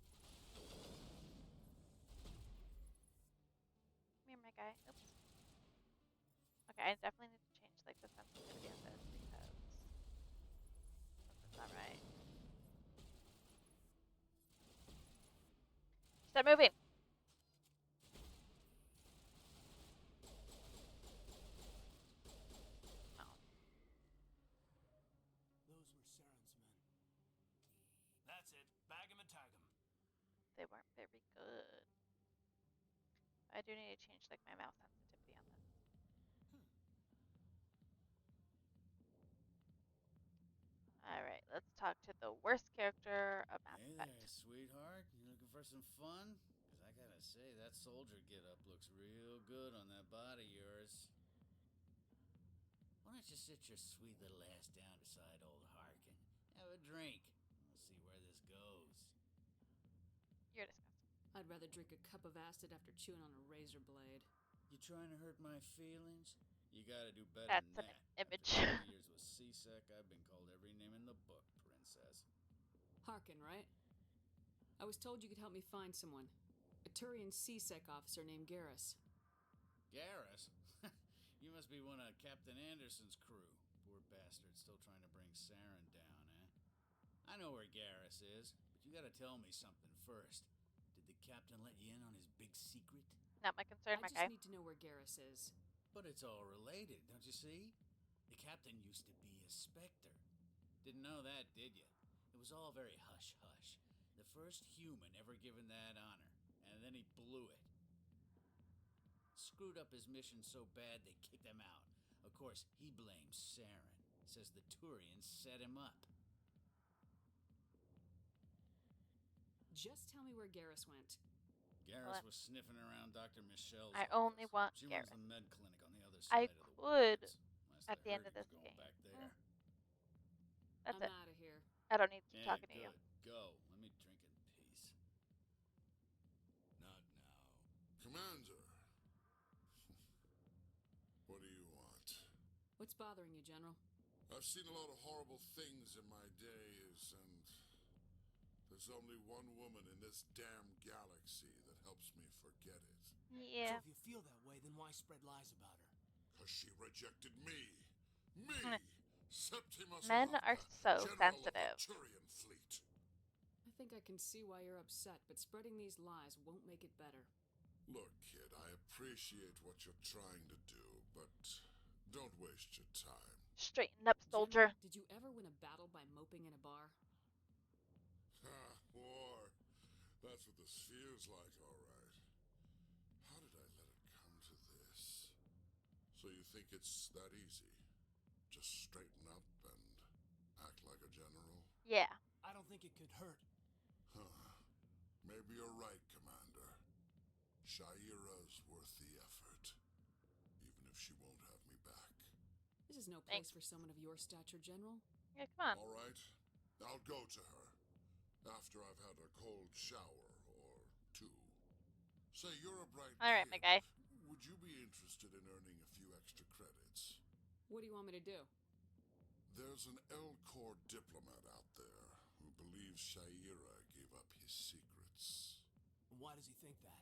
Come here, my guy. Oops. Okay, I definitely need to change like the sensitivity of this because something's not right. Stop moving. Those were Saren's men. That's it. Bag him and tag him. They weren't very good. I do need to change like my mouse sensitivity on this. Alright, let's talk to the worst character of Mass Effect. Hey there, sweetheart. You looking for some fun? Because I gotta say, that soldier get-up looks real good on that body of yours. Why don't you sit your sweet little ass down beside old Harkin? Have a drink. We'll see where this goes. You're disgusting. I'd rather drink a cup of acid after chewing on a razor blade. You trying to hurt my feelings? You gotta do better That's than an that. image. After 20 years with CSEC, I've been called every name in the book, princess. Harkin, right? I was told you could help me find someone. A Turian CSEC officer named Garrus. Garrus? You must be one of Captain Anderson's crew. Poor bastard, still trying to bring Saren down, eh? I know where Garrus is, but you gotta tell me something first. Did the captain let you in on his big secret? Not my concern, my guy. I just need to know where Garrus is. But it's all related, don't you see? The captain used to be a Spectre. Didn't know that, did you? It was all very hush-hush. The first human ever given that honor, and then he blew it. Screwed up his mission so bad they kicked him out. Of course, he blames Saren. Says the Turians set him up. Just tell me where Garrus went. Garrus was sniffing around Dr. Michelle's I office. only want She Garrus. runs the med clinic on the other side of the woods. At the end of this game. Back there. That's I'm it. out of here. I don't need to keep Yeah, talking to you. Go. Let me drink in peace. Not now. Commander. What do you want? What's bothering you, General? I've seen a lot of horrible things in my days, and there's only one woman in this damn galaxy that helps me forget it. Yeah. So if you feel that way, then why spread lies about her? Because she rejected me. Me! Septimus Men are so General sensitive. Of the Turian fleet. I think I can see why you're upset, but spreading these lies won't make it better. Look, kid, I appreciate what you're trying to do, but don't waste your time. Straighten up, soldier. General, did you ever win a battle by moping in a bar? War. That's what this feels like, all right. How did I let it come to this? So you think it's that easy? Just straighten up and act like a general? Yeah. I don't think it could hurt. Huh. Maybe you're right, Commander. Shaira's worth the effort. Even if she won't have me back. This is no place for someone of your stature, General. Yeah, come on. All right. I'll go to her. After I've had a cold shower or two. Say, you're a bright All right, kid. my guy. Would you be interested in earning a few extra credits? What do you want me to do? There's an Elcor diplomat out there who believes Shaira gave up his secrets. Why does he think that?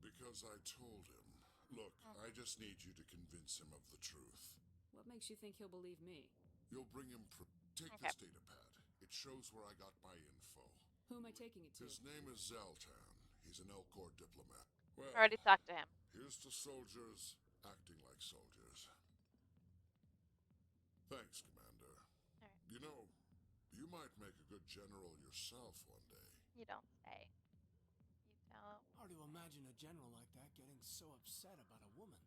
Because I told him. Look, I just need you to convince him of the truth. What makes you think he'll believe me? You'll bring him take this data pad. It shows where I got my info. Who am I taking it to? His name is Zaltan. He's an Elcor diplomat. Well, I already talked to him. Here's to soldiers acting like soldiers. Thanks, Commander. Right. You know, you might make a good general yourself one day. You don't say. You don't. Hard to imagine a general like that getting so upset about a woman.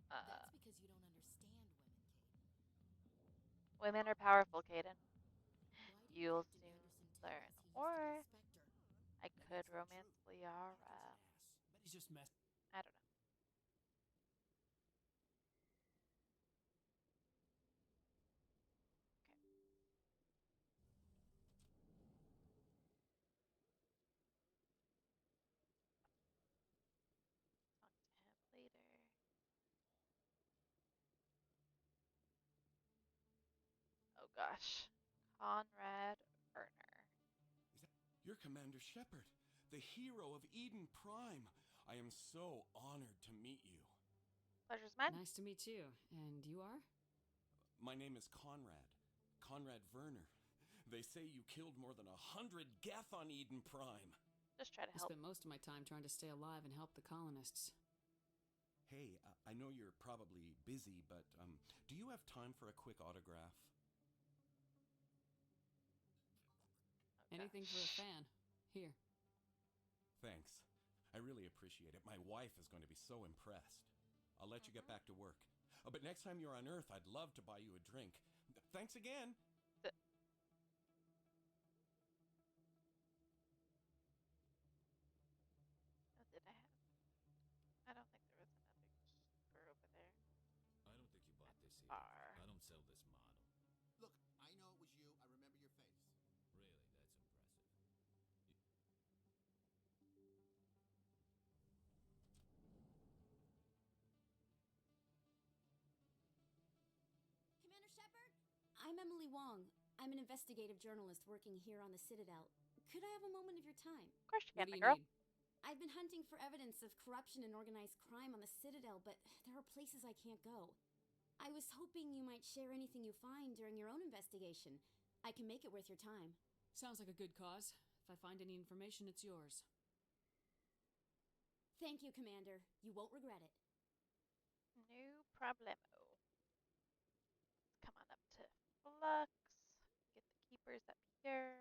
That's because you don't understand women, Caden. Women are powerful, Caden. You'll soon learn. Or I could romance Liara. But he's just messed. I don't know. Talk to him later. Oh gosh. Conrad Erner. You're Commander Shepard, the hero of Eden Prime. I am so honored to meet you. Pleasure's mine. Nice to meet you. And you are? My name is Conrad. Conrad Werner. They say you killed more than 100 Geth on Eden Prime. Just try to I help. spent most of my time trying to stay alive and help the colonists. Hey, I know you're probably busy, but do you have time for a quick autograph? Anything for a fan. Here. Thanks. I really appreciate it. My wife is going to be so impressed. I'll let you get back to work. But next time you're on Earth, I'd love to buy you a drink. Thanks again. What did I have? I don't think there was another keeper over there. I don't think you bought this here. Far. I don't sell this model. Look, I know it was you. I remember your face. Really, that's impressive. I'm Emily Wong. I'm an investigative journalist working here on the Citadel. Could I have a moment of your time? Of course you What can, do my you girl. need? I've been hunting for evidence of corruption and organized crime on the Citadel, but there are places I can't go. I was hoping you might share anything you find during your own investigation. I can make it worth your time. Sounds like a good cause. If I find any information, it's yours. Thank you, Commander. You won't regret it. No problemo. Let's come on up to Flux. Get the keepers up here.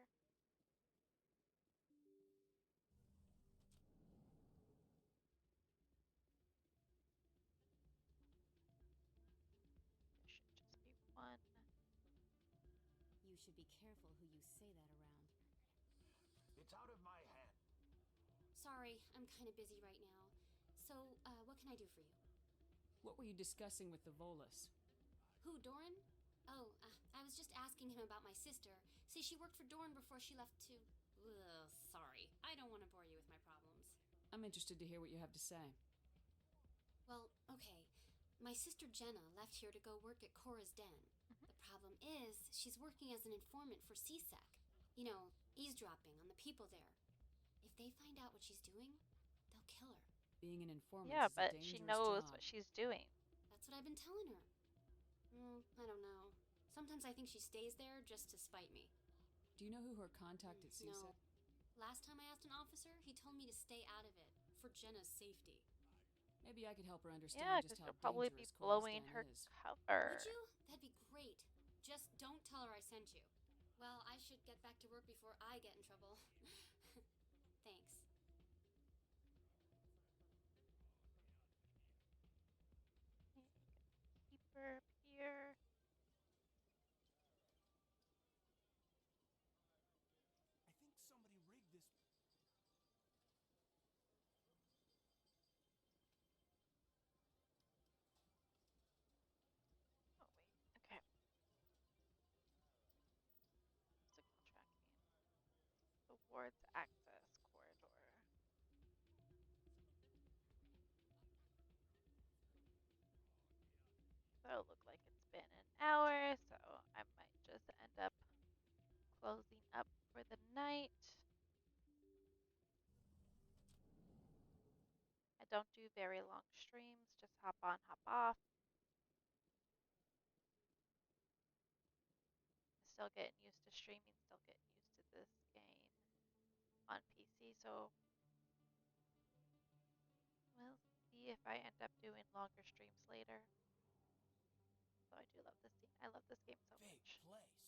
There should just be one. You should be careful who you say that around. It's out of my hand. Sorry, I'm kind of busy right now. So, what can I do for you? What were you discussing with the Volus? Who, Doran? Oh, I was just asking him about my sister. See, she worked for Doran before she left to... Ugh, sorry. I don't want to bore you with my problems. I'm interested to hear what you have to say. Well, okay. My sister Jenna left here to go work at Cora's Den. The problem is, she's working as an informant for CSEC. You know, eavesdropping on the people there. If they find out what she's doing, they'll kill her. Being an informant Yeah, is but a dangerous she knows job. what she's doing. That's what I've been telling her. I don't know. Sometimes I think she stays there just to spite me. Do you know who her contact at CSEC? No. Last time I asked an officer, he told me to stay out of it, for Jenna's safety. Maybe I could help her understand Yeah, just because how she'll probably be dangerous blowing Cora's her Den is. cover. Would you? That'd be great. Just don't tell her I sent you. Well, I should get back to work before I get in trouble. Thanks. Keeper up here. I think somebody rigged this. Oh, wait. Okay. Signal tracking. The ward's access corridor. That'll look like it's been an hour, so I might just end up closing up for the night. I don't do very long streams, just hop on, hop off. Still getting used to streaming, still getting used to this game on PC, so we'll see if I end up doing longer streams later. So I do love this game. I love this game so much. Place.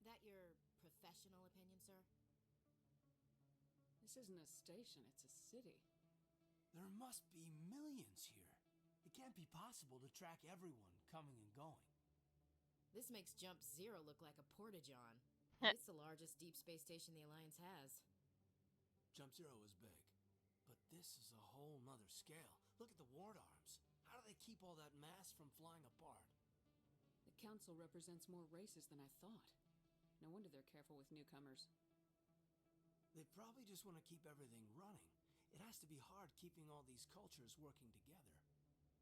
That your professional opinion, sir? This isn't a station, it's a city. There must be millions here. It can't be possible to track everyone coming and going. This makes Jump Zero look like a porta-john. It's the largest deep space station the Alliance has. Jump Zero is big, but this is a whole nother scale. Look at the ward arms. How do they keep all that mass from flying apart? The council represents more races than I thought. No wonder they're careful with newcomers. They probably just want to keep everything running. It has to be hard keeping all these cultures working together.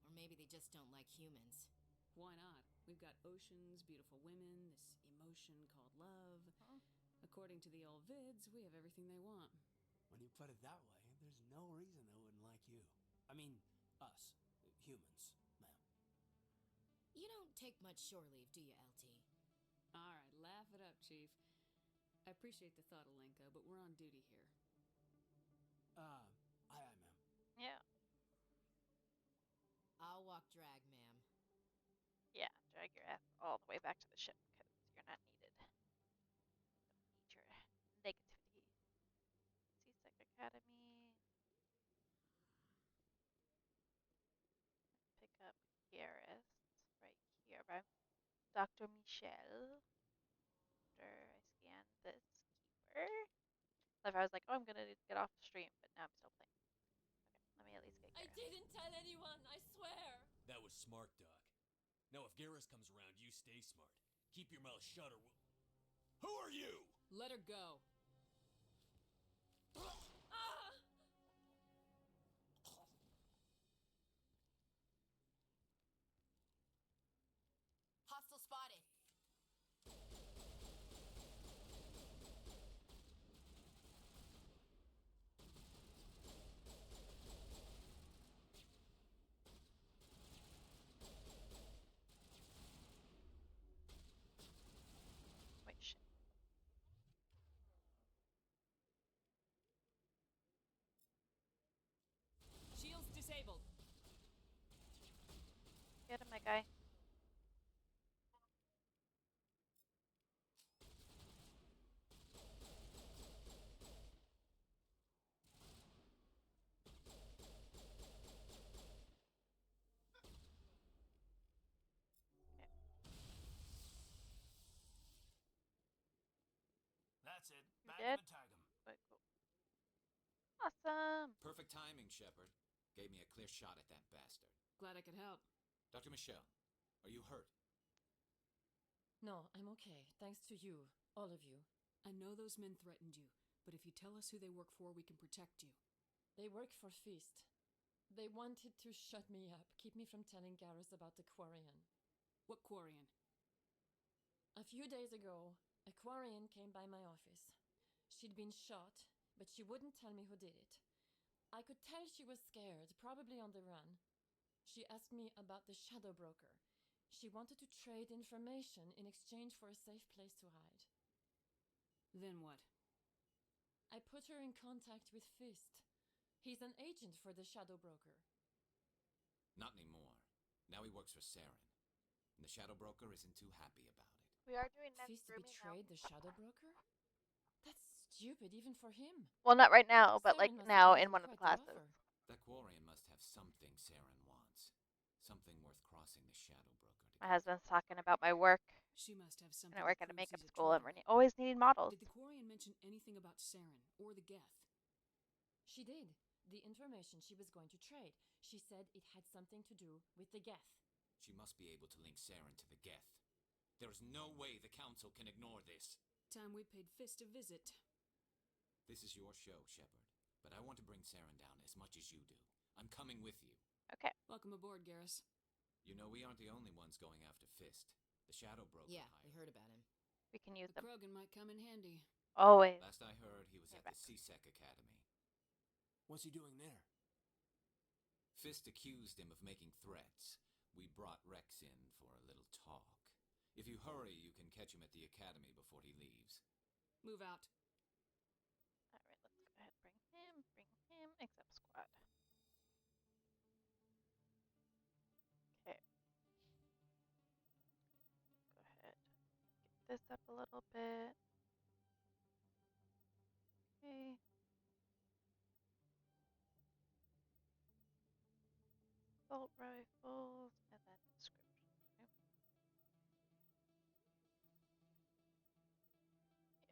Or maybe they just don't like humans. Why not? We've got oceans, beautiful women, this emotion called love. Huh? According to the old vids, we have everything they want. When you put it that way, there's no reason they wouldn't like you. I mean, us, humans, ma'am. You don't take much shore leave, do you, LT? All right, laugh it up, Chief. I appreciate the thought, Alenka, but we're on duty here. Aye, ma'am. Yeah. I'll walk drag, ma'am. Yeah, drag your ass all the way back to the ship because you're not needed. Don't need your negativity. CSEC Academy. Let's pick up Garrus right here by Dr. Michelle. After I scan this keeper. Like I was like, oh, I'm gonna get off the stream, but now I'm still playing. Okay, let me at least get Garrus. I didn't tell anyone, I swear! That was smart, Doc. Now, if Garrus comes around, you stay smart. Keep your mouth shut or we'll... Who are you? Let her go. Ah! spotted. Wait, shit. Shields disabled. Get him, my guy. That's it. You Back did? him and tag him. But cool. Awesome. Perfect timing, Shepard. Gave me a clear shot at that bastard. Glad I could help. Dr. Michelle, are you hurt? No, I'm okay. Thanks to you. All of you. I know those men threatened you, but if you tell us who they work for, we can protect you. They work for Feast. They wanted to shut me up, keep me from telling Garrus about the Quarian. What Quarian? A few days ago, a Quarian came by my office. She'd been shot, but she wouldn't tell me who did it. I could tell she was scared, probably on the run. She asked me about the Shadow Broker. She wanted to trade information in exchange for a safe place to hide. Then what? I put her in contact with Fist. He's an agent for the Shadow Broker. Not anymore. Now he works for Saren. And the Shadow Broker isn't too happy about it. We are doing men's Fist grooming betrayed now. the Shadow Broker? That's stupid, even for him. Well, not right now, but like Saren must now have in made one of the quite classes. offer. That Quarian must have something Saren wants. Something worth crossing the Shadow Broker to My husband's talking about my work. She must have something. And I work at a that proves makeup he's school and traitor. we're always needing models. Did the Quarian mention anything about Saren or the Geth? She did. The information she was going to trade. She said it had something to do with the Geth. She must be able to link Saren to the Geth. There's no way the Council can ignore this. Time we paid Fist a visit. This is your show, Shepard. But I want to bring Saren down as much as you do. I'm coming with you. Okay. Welcome aboard, Garrus. You know we aren't the only ones going after Fist. The Shadow Broker Yeah, hired. we heard about him. We can use The them. Krogan might come in handy. Always. Last I heard, he was at the CSEC Academy. What's he doing there? Fist accused him of making threats. We brought Rex in for a little talk. If you hurry, you can catch him at the academy before he leaves. Move out. Alright, let's go ahead and bring him, except squad. Okay. Go ahead. Get this up a little bit. Okay. Assault rifles, and then description. Okay.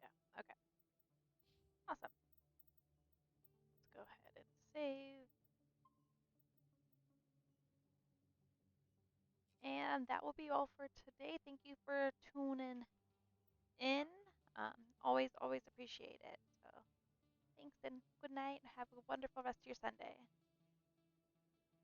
Yeah, okay. Awesome. Let's go ahead and save. And that will be all for today. Thank you for tuning in. Always appreciate it. So thanks and good night. Have a wonderful rest of your Sunday.